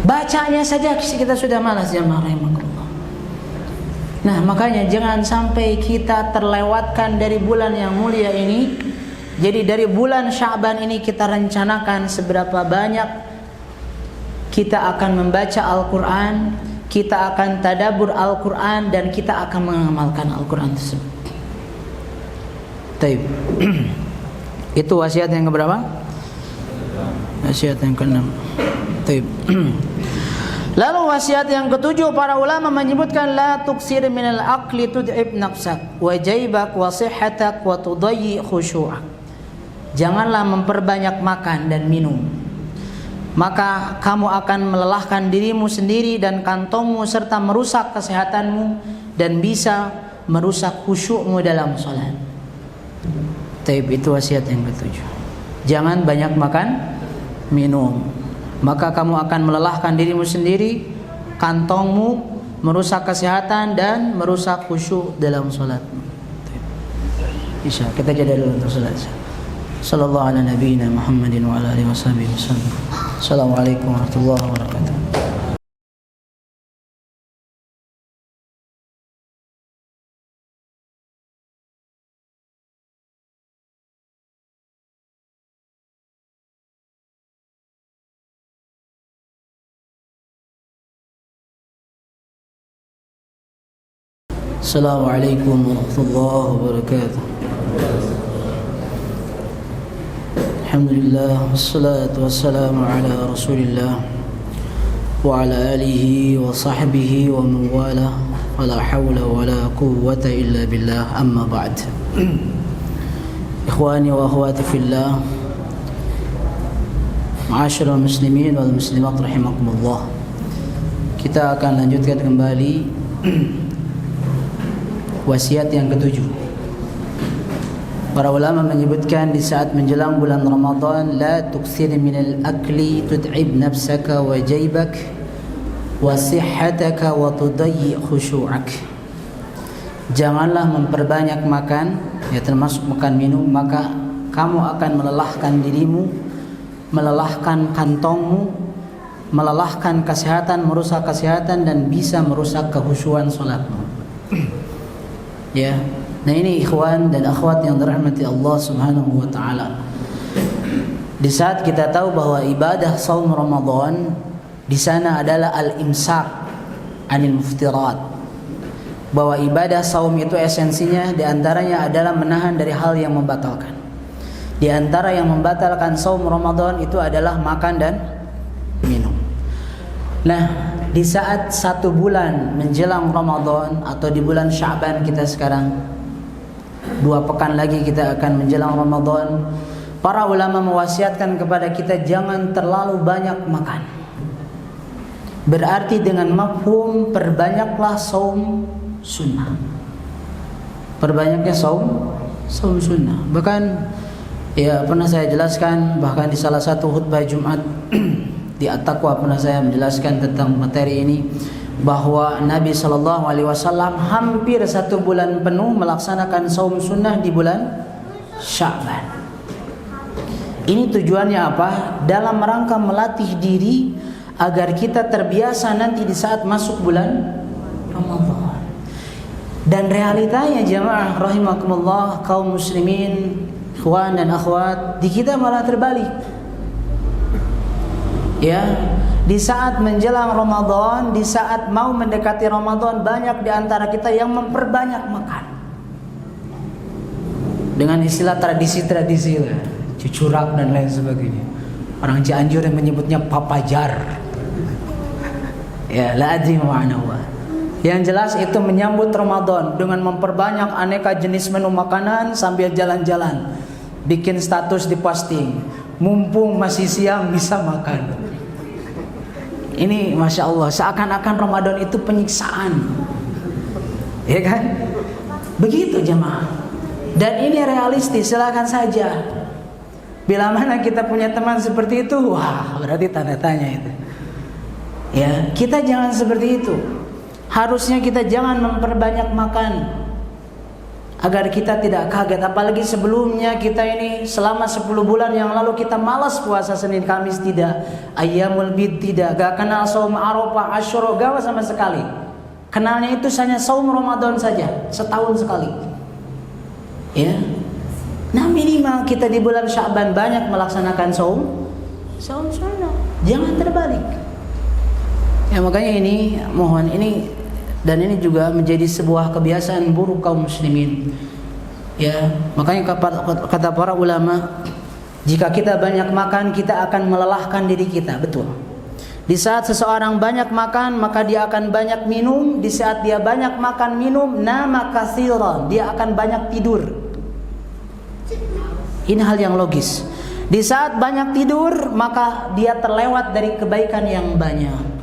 Bacanya saja kita sudah malas, jamaah rahimakumullah. Nah, makanya jangan sampai kita terlewatkan dari bulan yang mulia ini. Jadi dari bulan Sya'ban ini kita rencanakan seberapa banyak kita akan membaca Al-Quran, kita akan tadabbur Al-Quran, dan kita akan mengamalkan Al-Quran tersebut. Taib. Itu wasiat yang keberapa? Wasiat yang ke-6. Taib. Lalu wasiat yang ke-7, para ulama menyebutkan la tuksir minal aqli tud'ib nafsak wa jaybak wa sihhatak wa tudayyi khusyu'ak. Janganlah memperbanyak makan dan minum, maka kamu akan melelahkan dirimu sendiri dan kantongmu serta merusak kesehatanmu dan bisa merusak khusyukmu dalam salat. Taib, itu wasiat yang ke-7. Jangan banyak makan, minum, maka kamu akan melelahkan dirimu sendiri, kantongmu, merusak kesehatan dan merusak khusyuk dalam salatmu. Insya kita jeda dulu untuk salat. Sallallahu ala nabiyina Muhammadin wa ala alihi washabihi wasallam. Assalamualaikum warahmatullahi wabarakatuh. Assalamualaikum warahmatullahi wabarakatuh. Alhamdulillah, wassalatu wassalamu ala rasulillah wa ala alihi wa sahbihi wa man wala, wala hawla wala quwwata illa billah, amma ba'd. Ikhwani wa akhwati fillah, ma'asyiral muslimin wal muslimat rahimakumullah. Kita akan lanjutkan kembali wasiat yang ke-7. Para ulama menyebutkan di saat menjelang bulan Ramadan, la tuksir minal akli tud'ib nafsaka wa jaybak wa sihhataka wa tudayyi khusyu'ak. Janganlah memperbanyak makan, ya termasuk makan minum, maka kamu akan melelahkan dirimu, melelahkan kantongmu, melelahkan kesehatan, merusak kesehatan dan bisa merusak kehusyuan salatmu. Ya, nah ini ikhwan dan akhwat yang dirahmati Allah Subhanahu wa taala. Di saat kita tahu bahwa ibadah saum Ramadan di sana adalah al-imsak anil muftirat. Bahwa ibadah saum itu esensinya di antaranya adalah menahan dari hal yang membatalkan. Di antara yang membatalkan saum Ramadan itu adalah makan dan minum. Nah, di saat 1 bulan menjelang Ramadan atau di bulan Sya'ban kita sekarang, 2 pekan lagi kita akan menjelang Ramadan, para ulama mewasiatkan kepada kita jangan terlalu banyak makan. Berarti dengan mafhum perbanyaklah saum sunnah. Perbanyaknya saum sunnah. Bahkan ya pernah saya jelaskan, bahkan di salah satu khutbah Jumat di At-Taqwa pernah saya menjelaskan tentang materi ini, bahwa Nabi SAW hampir 1 bulan penuh melaksanakan saum sunnah di bulan Sya'ban. Ini tujuannya apa? Dalam rangka melatih diri agar kita terbiasa nanti di saat masuk bulan Ramadan. Dan realitanya jamaah rahimakumullah, kaum muslimin, ikhwan dan akhwat, di kita malah terbalik. Ya, di saat menjelang Ramadan, di saat mau mendekati Ramadan, banyak di antara kita yang memperbanyak makan. Dengan istilah tradisi-tradisi lah, cucurak dan lain sebagainya. Orang Cianjur yang menyebutnya papajar. Ya, la adri ma'anahu. Yang jelas itu menyambut Ramadan dengan memperbanyak aneka jenis menu makanan sambil jalan-jalan. Bikin status di posting, mumpung masih siang bisa makan. Ini Masya Allah, seakan-akan Ramadan itu penyiksaan, ya kan? Begitu jemaah. Dan ini realistis, silakan saja. Bila mana kita punya teman seperti itu, wah berarti tanda tanya itu. Ya, kita jangan seperti itu. Harusnya kita jangan memperbanyak makan. agar kita tidak kaget. Apalagi sebelumnya kita ini selama 10 bulan yang lalu kita malas puasa Senin Kamis, tidak, Ayyamul Bid tidak, gak kenal saum Arafah, Asyura, gak sama sekali. Kenalnya itu hanya saum Ramadan saja, setahun sekali. Ya. Nah, minimal kita di bulan Sya'ban banyak melaksanakan saum sunnah. Jangan terbalik. Ya, makanya ini mohon ini, dan ini juga menjadi sebuah kebiasaan buruk kaum muslimin. Ya, makanya kata para ulama, jika kita banyak makan, kita akan melelahkan diri kita, betul. Di saat seseorang banyak makan, maka dia akan banyak minum. Di saat dia banyak makan minum, nama katsiran, dia akan banyak tidur. Ini hal yang logis. Di saat banyak tidur, maka dia terlewat dari kebaikan yang banyak.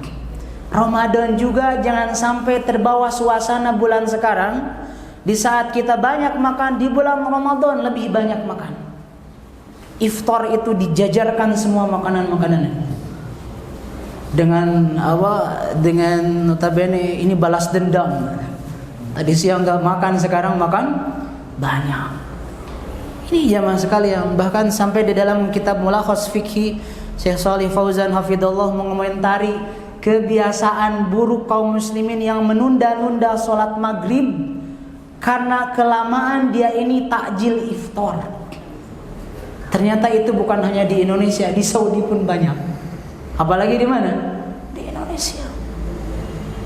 Ramadan juga jangan sampai terbawa suasana bulan sekarang. Di saat kita banyak makan, di bulan Ramadan lebih banyak makan. Iftar itu dijajarkan semua makanan-makanan. Dengan dengan notabene ini balas dendam. Tadi siang gak makan, sekarang makan banyak. Ini jamaah sekalian, bahkan sampai di dalam kitab Mulakhas Fikhi Syekh Shalih Fauzan hafidhullah mengomentari kebiasaan buruk kaum muslimin yang menunda-nunda sholat maghrib karena kelamaan dia ini takjil iftar. Ternyata itu bukan hanya di Indonesia, di Saudi pun banyak. Apalagi di mana? Di Indonesia.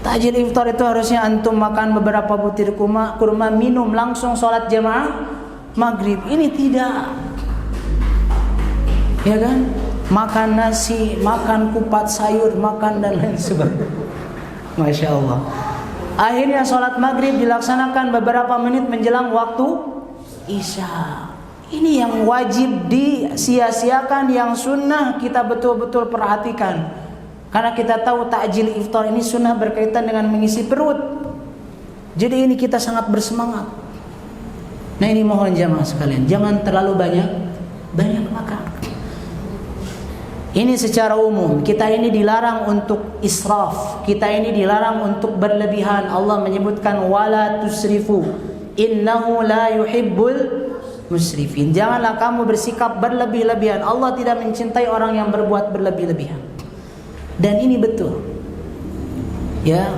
Takjil iftar itu harusnya antum makan beberapa butir kurma, minum langsung sholat jamaah maghrib. Ini tidak, ya kan? Makan nasi, makan kupat sayur, makan dan lain sebagainya. Masya Allah. Akhirnya sholat maghrib dilaksanakan beberapa menit menjelang waktu isya. Ini yang wajib disia-siakan, yang sunnah kita betul-betul perhatikan. Karena kita tahu takjil iftar ini sunnah berkaitan dengan mengisi perut. Jadi ini kita sangat bersemangat. Nah, ini mohon jamaah sekalian, jangan terlalu banyak makan. Ini secara umum, kita ini dilarang untuk israf, kita ini dilarang untuk berlebihan. Allah menyebutkan wala tusrifu innahu la yuhibbul musrifin. Janganlah kamu bersikap berlebih-lebihan. Allah tidak mencintai orang yang berbuat berlebih-lebihan. Dan ini betul. Ya,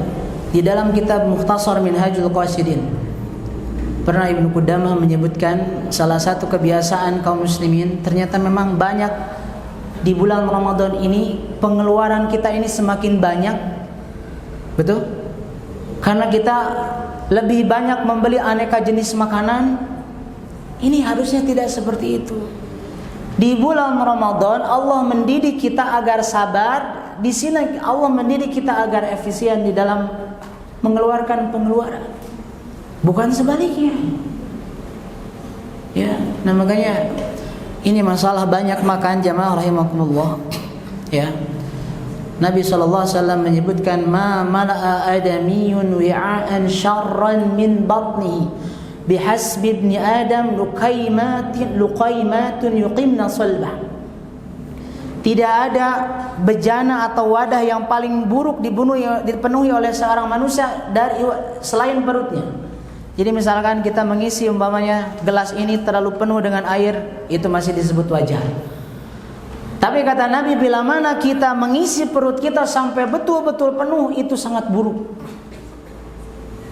di dalam kitab Mukhtasar Minhajul Qasidin pernah Ibnu Qudamah menyebutkan salah satu kebiasaan kaum muslimin, ternyata memang banyak di bulan Ramadan ini pengeluaran kita ini semakin banyak. Betul? Karena kita lebih banyak membeli aneka jenis makanan. Ini harusnya tidak seperti itu. Di bulan Ramadan Allah mendidik kita agar sabar. Di sini Allah mendidik kita agar efisien di dalam mengeluarkan pengeluaran. Bukan sebaliknya. Ya, nah makanya ini masalah banyak makan jamaah rahimakumullah. Ya. Nabi SAW menyebutkan ma mala'a adamiyun wi'a'an syarran min batnihi bihasbi ibni adam luqaymatun yuqimna salbah. Tidak ada bejana atau wadah yang paling buruk dipenuhi oleh seorang manusia dari selain perutnya. Jadi misalkan kita mengisi umpamanya gelas ini terlalu penuh dengan air, itu masih disebut wajar. Tapi kata Nabi, bila mana kita mengisi perut kita sampai betul-betul penuh, itu sangat buruk.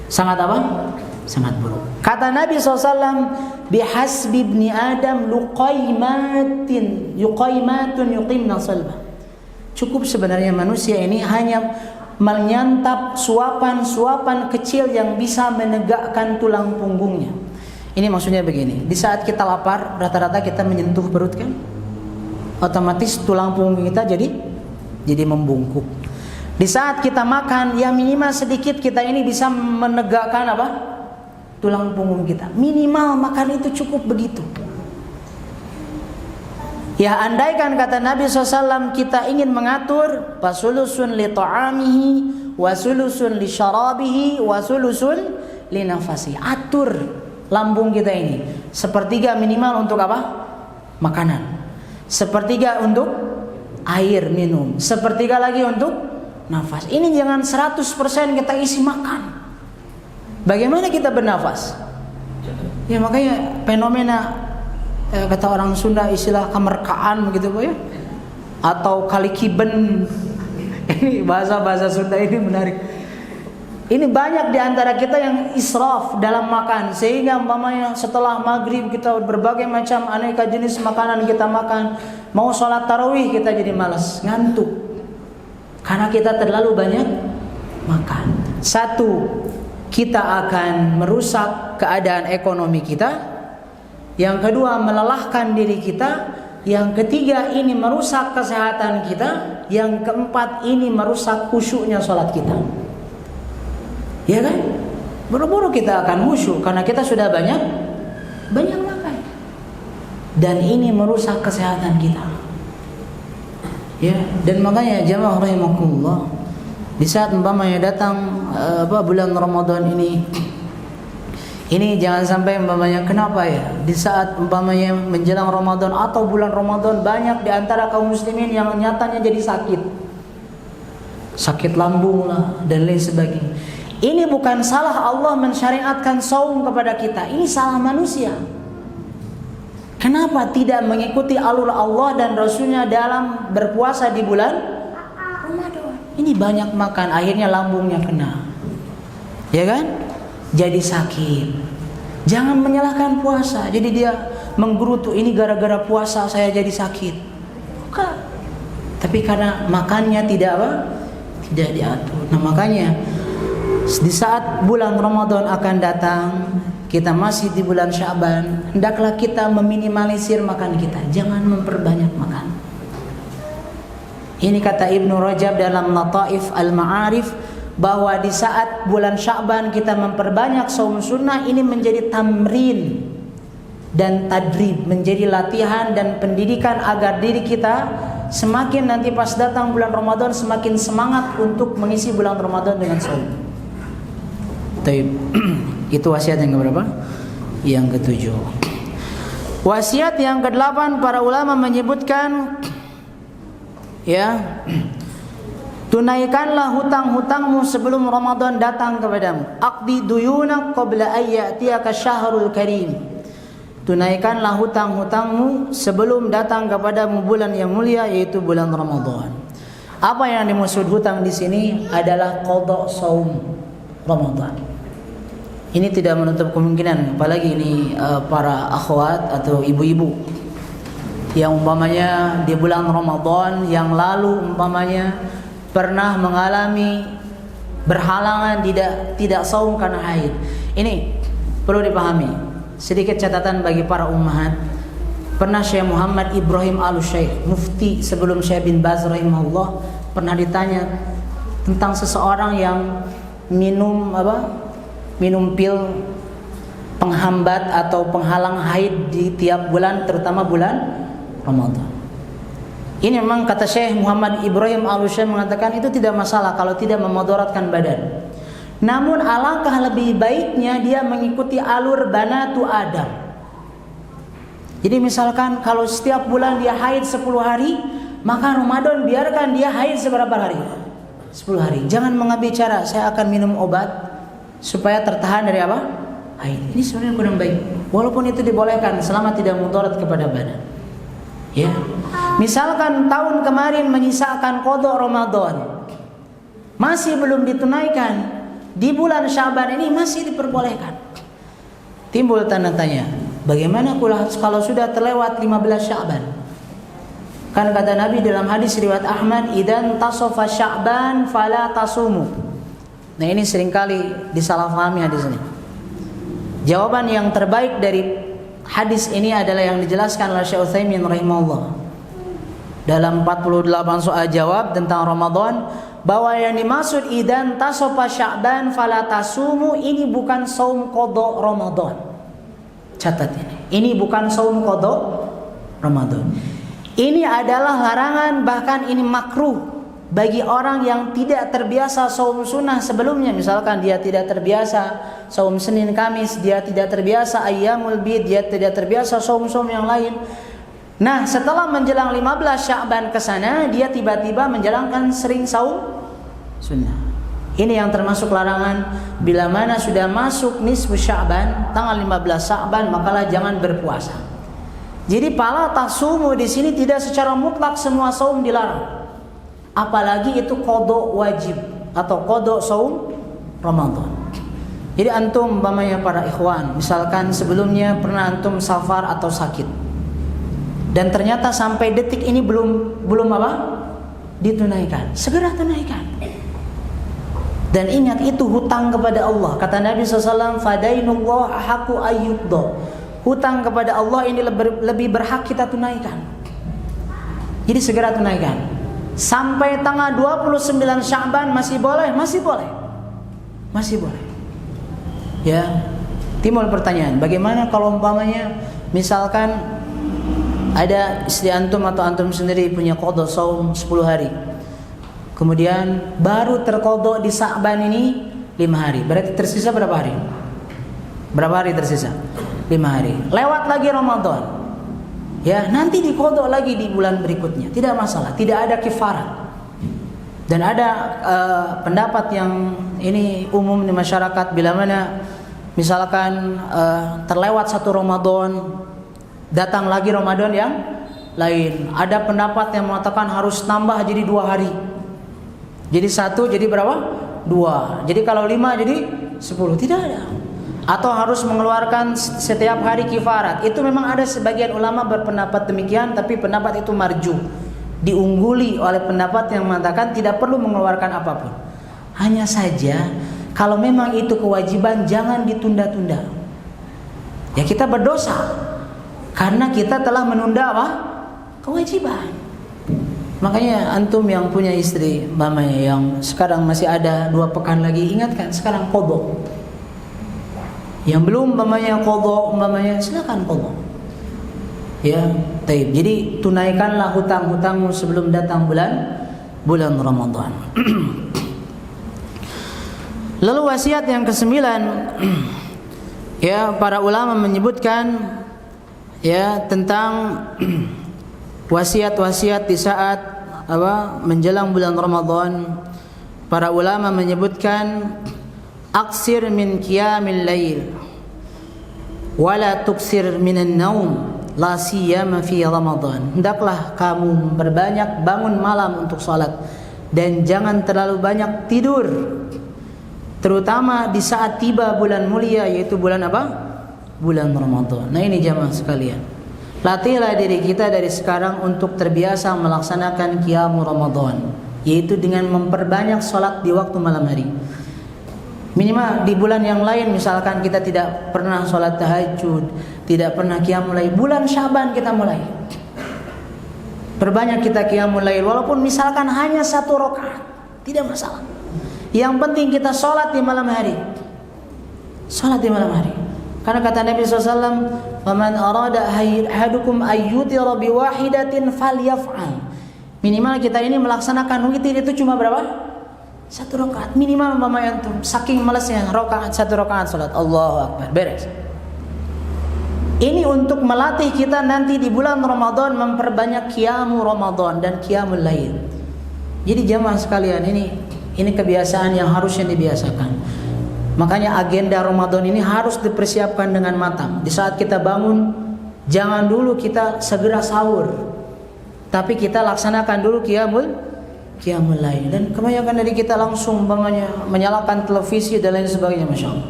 Sangat apa? Sangat buruk. Kata Nabi SAW, bihasbi ibni adam luqaymatun yuqimna salbah. Cukup sebenarnya manusia ini hanya menyantap suapan-suapan kecil yang bisa menegakkan tulang punggungnya. Ini maksudnya begini, di saat kita lapar, rata-rata kita menyentuh perut kan, otomatis tulang punggung kita jadi membungkuk. Di saat kita makan, ya minimal sedikit kita ini bisa menegakkan apa? Tulang punggung kita. Minimal makan itu cukup begitu. Ya, andaikan kata Nabi SAW kita ingin mengatur fasulusun li ta'amihi wa sulusun li syarabihi wa sulusun li nafasi. Atur lambung kita ini. Sepertiga minimal untuk apa? Makanan. Sepertiga untuk air minum. Sepertiga lagi untuk nafas. Ini jangan 100% kita isi makan. Bagaimana kita bernafas? Ya makanya fenomena kata orang Sunda istilah kemerkaan begitu Bu ya, atau kalikiben. Ini bahasa Sunda ini menarik. Ini banyak di antara kita yang israf dalam makan, sehingga umpamanya setelah maghrib kita berbagai macam aneka jenis makanan kita makan, mau sholat tarawih kita jadi malas, ngantuk, karena kita terlalu banyak makan. Satu, kita akan merusak keadaan ekonomi kita. Yang kedua, melelahkan diri kita. Yang ketiga, ini merusak kesehatan kita. Yang keempat, ini merusak khusyuknya sholat kita. Ya kan? Buru-buru kita akan khusyuk karena kita sudah banyak makan. Dan ini merusak kesehatan kita. Ya, dan makanya jamaah rahimakumullah, di saat umpamanya datang bulan Ramadan ini jangan sampai umpamanya, kenapa ya? Di saat umpamanya menjelang Ramadan atau bulan Ramadan, banyak di antara kaum muslimin yang nyatanya jadi sakit lambung lah dan lain sebagainya. Ini bukan salah Allah mensyariatkan saum kepada kita, ini salah manusia. Kenapa tidak mengikuti alur Allah dan Rasulnya dalam berpuasa di bulan Ramadan? Ini banyak makan, akhirnya lambungnya kena, ya kan? Jadi sakit. Jangan menyalahkan puasa. Jadi dia menggerutu, ini gara-gara puasa saya jadi sakit. Bukan. Tapi karena makannya tidak diatur. Nah makanya di saat bulan Ramadan akan datang, kita masih di bulan Sya'ban, hendaklah kita meminimalisir makan kita, jangan memperbanyak makan. Ini kata Ibnu Rajab dalam Lataif Al-Ma'arif, bahwa di saat bulan Sya'ban kita memperbanyak saum sunnah, ini menjadi tamrin dan tadrib, menjadi latihan dan pendidikan agar diri kita semakin nanti pas datang bulan Ramadan semakin semangat untuk mengisi bulan Ramadan dengan saum. Itu wasiat yang keberapa? Yang ketujuh. Wasiat yang kedelapan, para ulama menyebutkan, ya, tunaikanlah hutang-hutangmu sebelum Ramadan datang kepadamu. Aqdi duyunak qabla ayyatiyaka syahrul karim. Tunaikanlah hutang-hutangmu sebelum datang kepadamu bulan yang mulia, yaitu bulan Ramadan. Apa yang dimaksud hutang di sini adalah qada saum Ramadan. Ini tidak menutup kemungkinan, apalagi ini para akhwat atau ibu-ibu yang umpamanya di bulan Ramadan yang lalu umpamanya pernah mengalami berhalangan tidak saum karena haid. Ini perlu dipahami. Sedikit catatan bagi para ummahat. Pernah Syekh Muhammad Ibrahim Al-Syekh, mufti sebelum Syekh bin Baz rahimahullah, pernah ditanya tentang seseorang yang minum pil penghambat atau penghalang haid di tiap bulan, terutama bulan Ramadan. Ini memang kata Syekh Muhammad Ibrahim Al-Syekh mengatakan itu tidak masalah kalau tidak memudaratkan badan. Namun alangkah lebih baiknya dia mengikuti alur banatu Adam. Jadi misalkan kalau setiap bulan dia haid 10 hari, maka Ramadan biarkan dia haid seberapa hari? 10 hari. Jangan mengambil cara saya akan minum obat supaya tertahan dari apa? Haid. Ini sebenarnya kurang baik. Walaupun itu dibolehkan selama tidak mudarat kepada badan. Ya. Misalkan tahun kemarin menyisakan qada Ramadan, masih belum ditunaikan, di bulan Sya'ban ini masih diperbolehkan. Timbul tanda tanya, bagaimana kalau sudah terlewat 15 Sya'ban? Kan kata Nabi dalam hadis riwayat Ahmad, "Idan tasofa Sya'ban fala tasumu." Nah ini seringkali disalahpahami hadis ini. Jawaban yang terbaik dari hadis ini adalah yang dijelaskan oleh Syekh Utsaimin rahimahullah dalam 48 soal jawab tentang Ramadan, bahwa yang dimaksud idan tasofa Sya'ban fala tasumu ini bukan saum qada Ramadan. Catat ini. Ini bukan saum qada Ramadan. Ini adalah larangan, bahkan ini makruh bagi orang yang tidak terbiasa saum sunnah sebelumnya. Misalkan dia tidak terbiasa saum Senin Kamis, dia tidak terbiasa ayyamul bid, dia tidak terbiasa saum-saum yang lain. Nah, setelah menjelang 15 Sya'ban ke sana, dia tiba-tiba menjalankan sering saum sunnah. Ini yang termasuk larangan. Bila mana sudah masuk nisfu Sya'ban, tanggal 15 Sya'ban, makalah jangan berpuasa. Jadi fala tasumu di sini tidak secara mutlak semua saum dilarang. Apalagi itu qada wajib atau qada saum Ramadan. Jadi antum umpamanya para ikhwan, misalkan sebelumnya pernah antum safar atau sakit, dan ternyata sampai detik ini belum apa? Ditunaikan. Segera tunaikan. Dan ingat itu hutang kepada Allah. Kata Nabi SAW, fadainullah haqqu ayyuqda. Hutang kepada Allah ini lebih berhak kita tunaikan. Jadi segera tunaikan. Sampai tanggal 29 Sya'ban masih boleh? Masih boleh. Masih boleh. Ya, timbul pertanyaan, bagaimana kalau umpamanya misalkan ada istri antum atau antum sendiri punya qada saum 10 hari. Kemudian baru terqada di Sya'ban ini 5 hari. Berarti tersisa berapa hari? Berapa hari tersisa? 5 hari. Lewat lagi Ramadan. Ya, nanti diqada lagi di bulan berikutnya. Tidak masalah, tidak ada kifarat. Dan ada pendapat yang ini umum di masyarakat, bila mana misalkan terlewat satu Ramadan, datang lagi Ramadan yang lain. Ada pendapat yang mengatakan harus tambah jadi 2 hari. Jadi 1 jadi berapa? 2. Jadi kalau 5 jadi 10. Tidak ada. Atau harus mengeluarkan setiap hari kifarat. Itu memang ada sebagian ulama berpendapat demikian, tapi pendapat itu marju, diungguli oleh pendapat yang mengatakan tidak perlu mengeluarkan apapun. Hanya saja kalau memang itu kewajiban, jangan ditunda-tunda. Ya, kita berdosa karena kita telah menunda apa? Kewajiban. Makanya antum yang punya istri, mamanya yang sekarang masih ada 2 pekan lagi, ingatkan sekarang qada. Yang belum mamanya qada, mamanya silakan qada. Ya, taib. Jadi tunaikanlah hutang-hutangmu sebelum datang bulan Ramadan. Lalu wasiat yang ke-9, ya, para ulama menyebutkan ya tentang wasiat-wasiat di saat menjelang bulan Ramadan. Para ulama menyebutkan aksir min qiyamil lail wala tuksir minan naum la siyama fi Ramadan. Hendaklah kamu berbanyak bangun malam untuk salat dan jangan terlalu banyak tidur, terutama di saat tiba bulan mulia, yaitu bulan apa? Bulan Ramadan. Nah, ini jamaah sekalian, latihlah diri kita dari sekarang untuk terbiasa melaksanakan qiyamul Ramadan, yaitu dengan memperbanyak salat di waktu malam hari. Minimal di bulan yang lain misalkan kita tidak pernah sholat tahajud, tidak pernah qiyamul lail, bulan Sya'ban kita mulai. Perbanyak kita qiyamul lail, walaupun misalkan hanya 1 rakaat, tidak masalah. Yang penting kita sholat di malam hari. Sholat di malam hari. Karena kata Nabi SAW, "Faman arada ahadukum ayyutira biwahidatin falyaf'al." Minimal kita ini melaksanakan witir itu cuma berapa? 1 rakaat minimal, mama antum saking malasnya rakaat 1 rakaat salat, Allahu Akbar, beres. Ini untuk melatih kita nanti di bulan Ramadan memperbanyak qiyamul Ramadan dan qiyamul lail. Jadi jamaah sekalian, ini kebiasaan yang harusnya dibiasakan. Makanya agenda Ramadan ini harus dipersiapkan dengan matang. Di saat kita bangun, jangan dulu kita segera sahur, tapi kita laksanakan dulu qiyamul lail. Dan kebanyakan dari kita langsung menyalakan televisi dan lain sebagainya, masya Allah.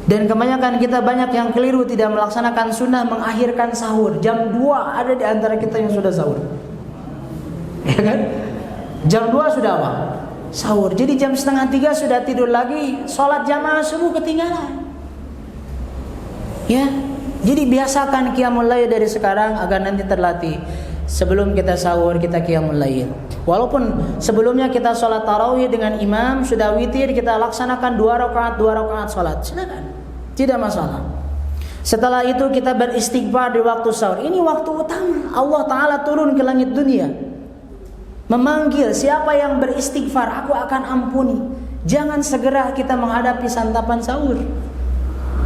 Dan kebanyakan kita banyak yang keliru, tidak melaksanakan sunnah mengakhirkan sahur. Jam 2 ada di antara kita yang sudah sahur, ya kan? Jam 2 sudah apa? Sahur. Jadi jam 2:30 sudah tidur lagi, sholat jamaah subuh ketinggalan. Ya, jadi biasakan qiyamul lail dari sekarang agar nanti terlatih. Sebelum kita sahur kita qiyamul lail. Walaupun sebelumnya kita sholat tarawih dengan imam, sudah witir, kita laksanakan 2 rakaat sholat, silakan, tidak masalah. Setelah itu kita beristighfar di waktu sahur. Ini waktu utama. Allah Ta'ala turun ke langit dunia, memanggil siapa yang beristighfar, aku akan ampuni. Jangan segera kita menghadapi santapan sahur.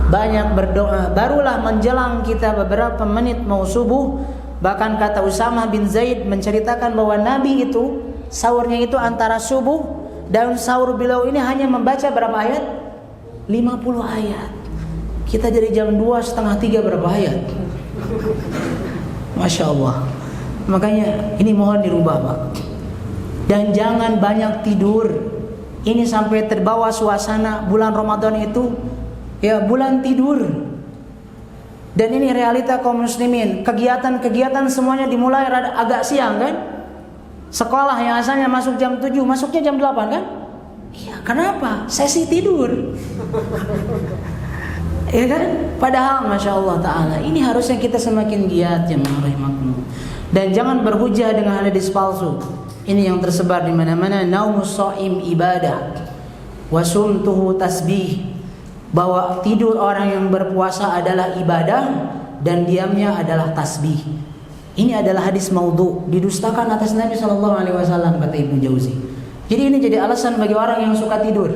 Banyak berdoa, barulah menjelang kita beberapa menit mau subuh. Bahkan kata Usamah bin Zaid menceritakan bahwa Nabi itu sahurnya itu antara subuh dan sahur beliau ini hanya membaca berapa ayat? 50 ayat. Kita dari jam 2 setengah 3 berapa ayat? Masya Allah. Makanya ini mohon dirubah, Pak. Dan jangan banyak tidur. Ini sampai terbawa suasana bulan Ramadan itu ya bulan tidur. Dan ini realita kaum muslimin. Kegiatan-kegiatan semuanya dimulai agak siang kan? Sekolah yang asalnya masuk jam 7, masuknya jam 8 kan? Iya, kenapa? Sesi tidur. Ya kan? Padahal Masya Allah Ta'ala, ini harusnya kita semakin giat ya rahimakumullah. Dan jangan berhujah dengan hadis palsu. Ini yang tersebar di mana-mana. Naumus shaim ibadah, wasumtuhu tasbih. Bahwa tidur orang yang berpuasa adalah ibadah dan diamnya adalah tasbih. Ini adalah hadis maudhu, didustakan atas Nabi SAW, kata Ibnu Jauzi. Jadi ini jadi alasan bagi orang yang suka tidur.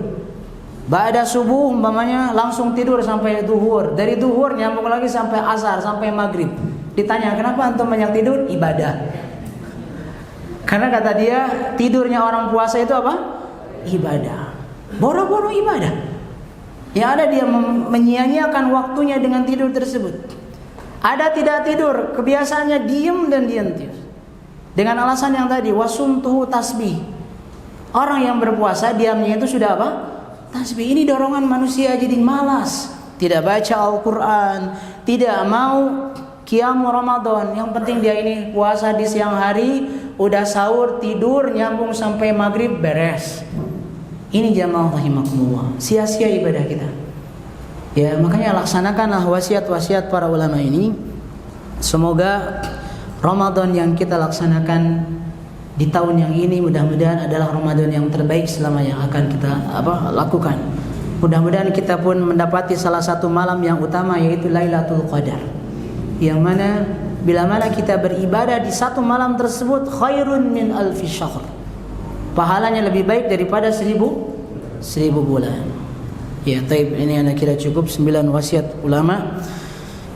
Ba'da subuh umpamanya langsung tidur sampai duhur. Dari duhur nyambung lagi sampai asar, sampai maghrib. Ditanya, kenapa antum banyak tidur? Ibadah. Karena kata dia, tidurnya orang puasa itu apa? Ibadah. Boro-boro ibadah. Yang ada dia menyia-nyiakan waktunya dengan tidur tersebut. Ada tidak tidur, kebiasaannya diem dan diam terus. Dengan alasan yang tadi, wasumtuhu tasbih. Orang yang berpuasa diamnya itu sudah apa? Tasbih. Ini dorongan manusia jadi malas, tidak baca Al-Quran, tidak mau Qiyamu Ramadan. Yang penting dia ini puasa di siang hari, udah sahur, tidur, nyambung sampai maghrib, beres. Ini jamaah rahimakumullah, sia-sia ibadah kita. Ya, makanya laksanakanlah wasiat-wasiat para ulama ini. Semoga Ramadan yang kita laksanakan di tahun yang ini mudah-mudahan adalah Ramadan yang terbaik selama yang akan kita lakukan. Mudah-mudahan kita pun mendapati salah satu malam yang utama, yaitu Lailatul Qadar. Yang mana bila mana kita beribadah di satu malam tersebut, khairun min alfi syahr. Pahalanya lebih baik daripada 1000 bulan. Ya, taib, ini anda kira cukup 9 wasiat ulama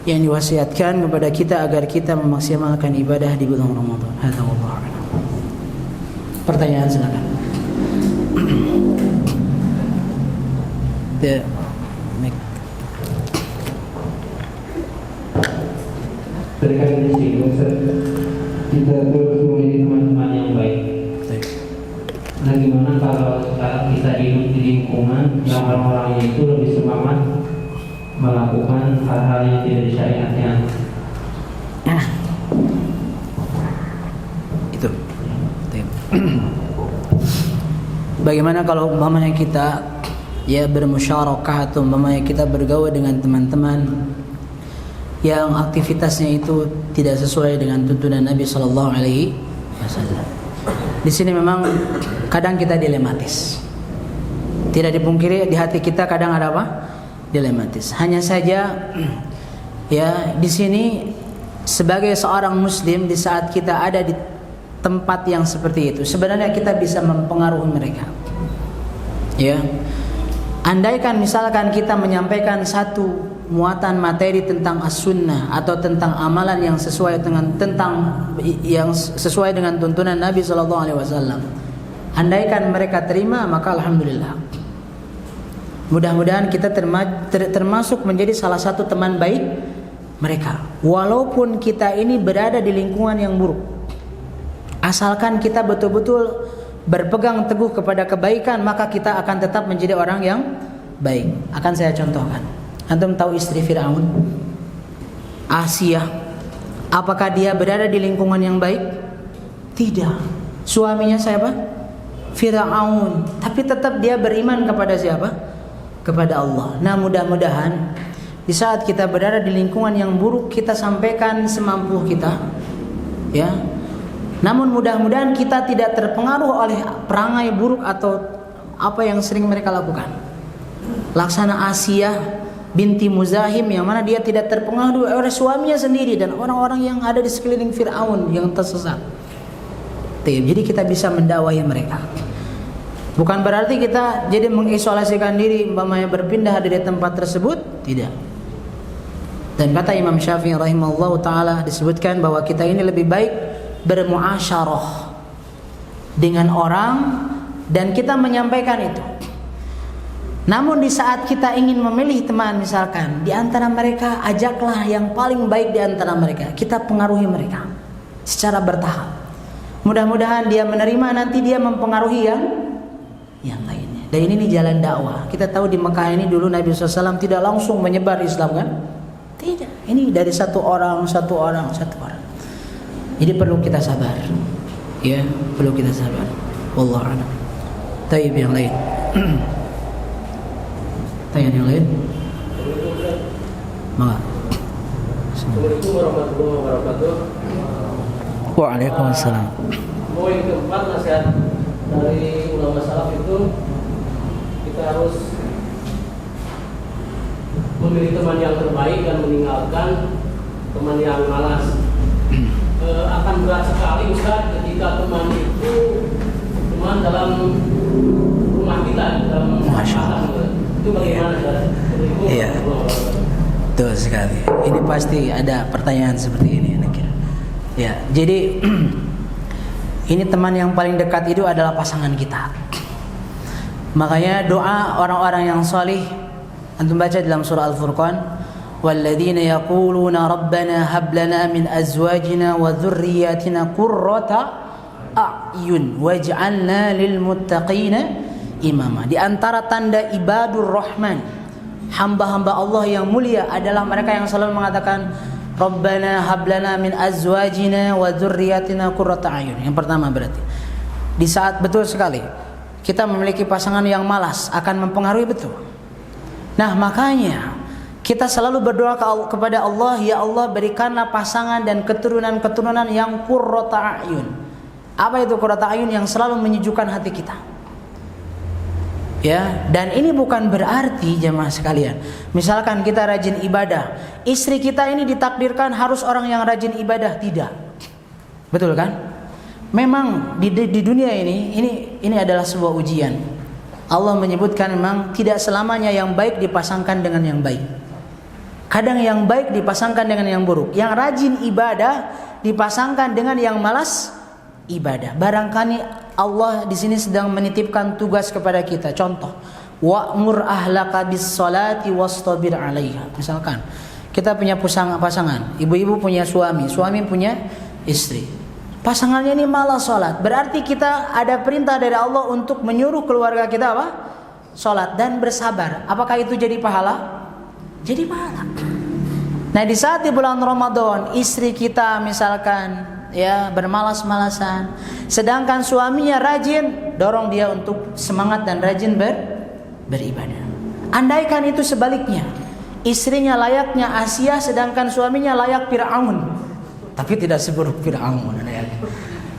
yang diwasiatkan kepada kita agar kita memaksimalkan ibadah di bulan Ramadan. Hadza wallahu a'lam. Pertanyaan silakan.
Terkait dengan kita terus memilih teman-teman yang baik. Nah, gimana kalau sekarang kita hidup di lingkungan yang orang-orangnya itu lebih semangat melakukan hal-hal yang tidak disyariatkan?
Itu. Bagaimana kalau umpamanya kita ya bermusyarakah atau umpamanya kita bergaul dengan teman-teman yang aktivitasnya itu tidak sesuai dengan tuntunan Nabi Sallallahu Alaihi Wasallam. Di sini memang kadang kita dilematis. Tidak dipungkiri di hati kita kadang ada apa? Dilematis. Hanya saja ya di sini sebagai seorang muslim, di saat kita ada di tempat yang seperti itu, sebenarnya kita bisa mempengaruhi mereka. Ya. Andaikan misalkan kita menyampaikan satu muatan materi tentang as-sunnah atau tentang amalan yang sesuai dengan tuntunan Nabi sallallahu alaihi wasallam. Andaikan mereka terima, maka alhamdulillah. Mudah-mudahan kita termasuk menjadi salah satu teman baik mereka. Walaupun kita ini berada di lingkungan yang buruk. Asalkan kita betul-betul berpegang teguh kepada kebaikan, maka kita akan tetap menjadi orang yang baik. Akan saya contohkan. Antum tahu istri Fir'aun? Asia. Apakah dia berada di lingkungan yang baik? Tidak. Suaminya siapa? Fir'aun. Tapi tetap dia beriman kepada siapa? Kepada Allah. Nah, mudah-mudahan di saat kita berada di lingkungan yang buruk, kita sampaikan semampu kita. Ya. Namun mudah-mudahan kita tidak terpengaruh oleh perangai buruk atau apa yang sering mereka lakukan. Laksana Asia binti Muzahim, yang mana dia tidak terpengaruh oleh suaminya sendiri dan orang-orang yang ada di sekeliling Fir'aun yang tersesat. Jadi kita bisa mendakwahi mereka. Bukan berarti kita jadi mengisolasikan diri, umpamanya berpindah dari tempat tersebut, tidak. Dan kata Imam Syafi'i rahimahullah ta'ala, disebutkan bahwa kita ini lebih baik bermuasyarah dengan orang dan kita menyampaikan itu. Namun di saat kita ingin memilih teman misalkan, di antara mereka ajaklah yang paling baik di antara mereka. Kita pengaruhi mereka secara bertahap. Mudah-mudahan dia menerima, nanti dia mempengaruhi yang lainnya. Dan ini jalan dakwah. Kita tahu di Mekah ini dulu Nabi SAW tidak langsung menyebar Islam kan? Tidak. Ini dari satu orang. Jadi perlu kita sabar. Ya, perlu kita sabar. Wallahu a'lam. Taib yang lain. Tanya yang lain. Maka.
Assalamualaikum warahmatullahi wabarakatuh.
Waalaikumsalam.
Poin keempat, nasihat dari ulama salaf itu kita harus memilih teman yang terbaik dan meninggalkan teman yang malas. Akan berat sekali Ustaz ketika teman itu teman dalam rumah kita, dalam
Masya Allah.
Itu bagaimana Ustaz?
Iya. Betul sekali. Ini pasti ada pertanyaan seperti ini. Ya, jadi ini teman yang paling dekat itu adalah pasangan kita. Makanya doa orang-orang yang salih antum baca dalam surah Al-Furqan, walladzina yaquluna rabbana hab lana min azwajina wa dzurriyyatina qurrata a'yun waj'alna lil muttaqina imama. Di antara tanda ibadur rahman, hamba-hamba Allah yang mulia adalah mereka yang selalu mengatakan Rabbana hablana min azwajina wa dzurriyyatina qurrata a'yun. Yang pertama berarti di saat betul sekali kita memiliki pasangan yang malas akan mempengaruhi betul. Nah, makanya kita selalu berdoa kepada Allah, ya Allah berikanlah pasangan dan keturunan-keturunan yang qurrata a'yun. Apa itu qurrata a'yun? Yang selalu menyejukkan hati kita. Ya, dan ini bukan berarti jemaah sekalian, misalkan kita rajin ibadah, istri kita ini ditakdirkan harus orang yang rajin ibadah, tidak. Betul kan? Memang di dunia ini adalah sebuah ujian. Allah menyebutkan memang tidak selamanya yang baik dipasangkan dengan yang baik. Kadang yang baik dipasangkan dengan yang buruk. Yang rajin ibadah dipasangkan dengan yang malas ibadah. Barangkali Allah di sini sedang menitipkan tugas kepada kita. Contoh, wa'mur ahlaka bis-sholati wastabir 'alaiha. Misalkan kita punya pasangan, ibu-ibu punya suami punya istri. Pasangannya ini malas sholat. Berarti kita ada perintah dari Allah untuk menyuruh keluarga kita apa? Sholat dan bersabar. Apakah itu jadi pahala? Jadi pahala. Nah, di saat di bulan Ramadan istri kita misalkan ya bermalas-malasan, sedangkan suaminya rajin, dorong dia untuk semangat dan rajin beribadah. Andaikan itu sebaliknya, istrinya layaknya Asia sedangkan suaminya layak Fir'aun, tapi tidak seburuk Fir'aun.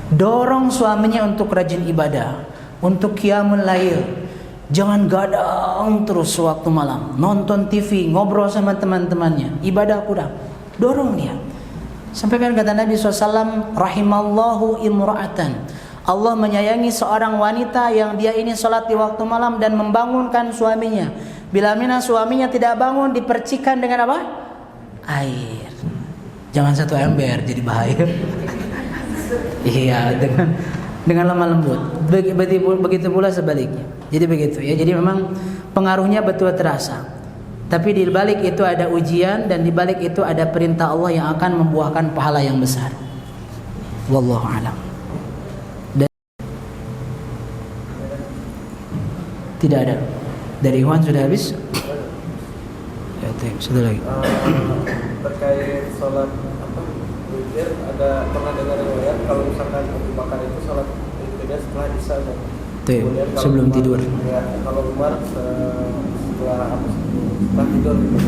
Dorong suaminya untuk rajin ibadah, untuk qiyamul lail. Jangan gadang terus waktu malam, nonton TV, ngobrol sama teman-temannya, ibadah kurang. Dorong dia. Sampaikan kata Nabi SAW, rahimallahu imra'atan. Allah menyayangi seorang wanita yang dia ini sholat di waktu malam dan membangunkan suaminya. Bila mana suaminya tidak bangun, dipercikan dengan apa? Air. Jangan satu ember, jadi bahaya. Iya, dengan lemah lembut. Begitu pula sebaliknya. Jadi begitu ya. Jadi memang pengaruhnya betul terasa. Tapi di balik itu ada ujian dan di balik itu ada perintah Allah yang akan membuahkan pahala yang besar. Wallahu a'lam. Tidak ada. Dari Ikhwan sudah habis? Ya, satu lagi.
Terkait sholat witir, ada pernah dengar riwayat kalau misalkan Abu Bakar itu sholat witirnya setelah isya dan
sebelum tidur.
Ya, kalau Umar setelah tidur gitu.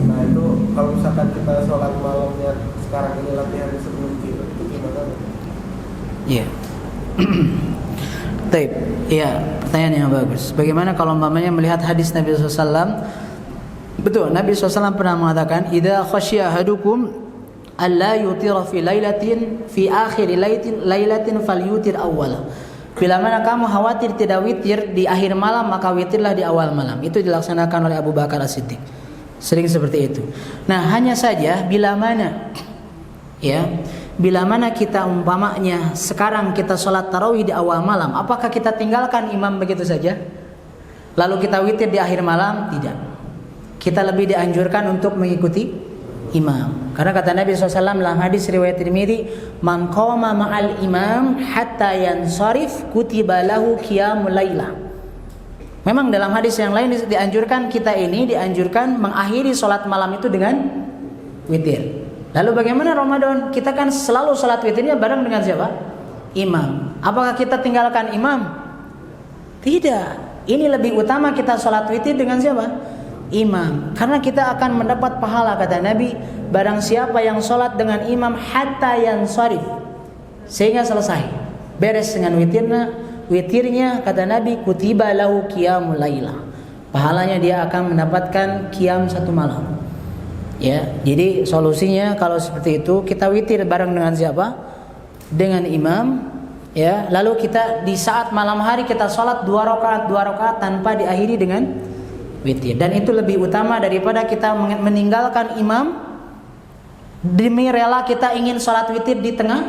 Nah itu kalau misalkan kita sholat malamnya sekarang ini latihan sebelum tidur itu gimana?
Iya. Taib. Iya, pertanyaan yang bagus. Bagaimana kalau umpamanya melihat hadis Nabi SAW? Betul, Nabi SAW pernah mengatakan, "Idza khasyiya ahadukum alla yutira fi lailatin fi akhir lailatin falyutir awwala." Bila mana kamu khawatir tidak witir di akhir malam, maka witirlah di awal malam. Itu dilaksanakan oleh Abu Bakar As-Siddiq. Sering seperti itu. Nah, hanya saja bila mana bila mana kita umpamanya sekarang kita sholat tarawih di awal malam, apakah kita tinggalkan imam begitu saja? Lalu kita witir di akhir malam? Tidak. Kita lebih dianjurkan untuk mengikuti imam. Karena kata Nabi SAW dalam hadis riwayat Tirmidzi, "Man qama ma'al imam hatta yansarif kutiba lahu qiyamul lailah." Memang dalam hadis yang lain dianjurkan mengakhiri sholat malam itu dengan witir. Lalu bagaimana Ramadan? Kita kan selalu sholat witirnya bareng dengan siapa? Imam. Apakah kita tinggalkan imam? Tidak. Ini lebih utama kita sholat witir dengan siapa? Imam. Karena kita akan mendapat pahala, kata Nabi, barang siapa yang sholat dengan imam hatta yansarif, sehingga selesai, beres dengan witirnya, kata Nabi, kutiba lahu qiyamul lailah. Pahalanya dia akan mendapatkan qiyam satu malam. Ya, jadi solusinya kalau seperti itu, kita witir bareng dengan siapa? Dengan imam. Ya, lalu kita di saat malam hari kita sholat 2 rakaat tanpa diakhiri dengan witir. Dan itu lebih utama daripada kita meninggalkan imam demi rela kita ingin sholat witir di tengah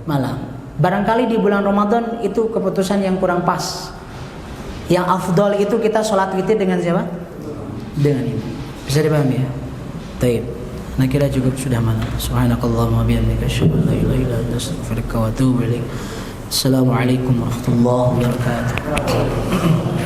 malam. Barangkali di bulan Ramadan itu keputusan yang kurang pas. Yang afdol itu kita sholat witir dengan siapa? Dengan imam. Bisa dipahami ya? Baik. Nah, kira cukup sudah malam. Subhanakallahumma wa bihamdika asyhadu an la ilaha illa anta astaghfiruka wa atubu ilaik. Assalamualaikum warahmatullahi wabarakatuh.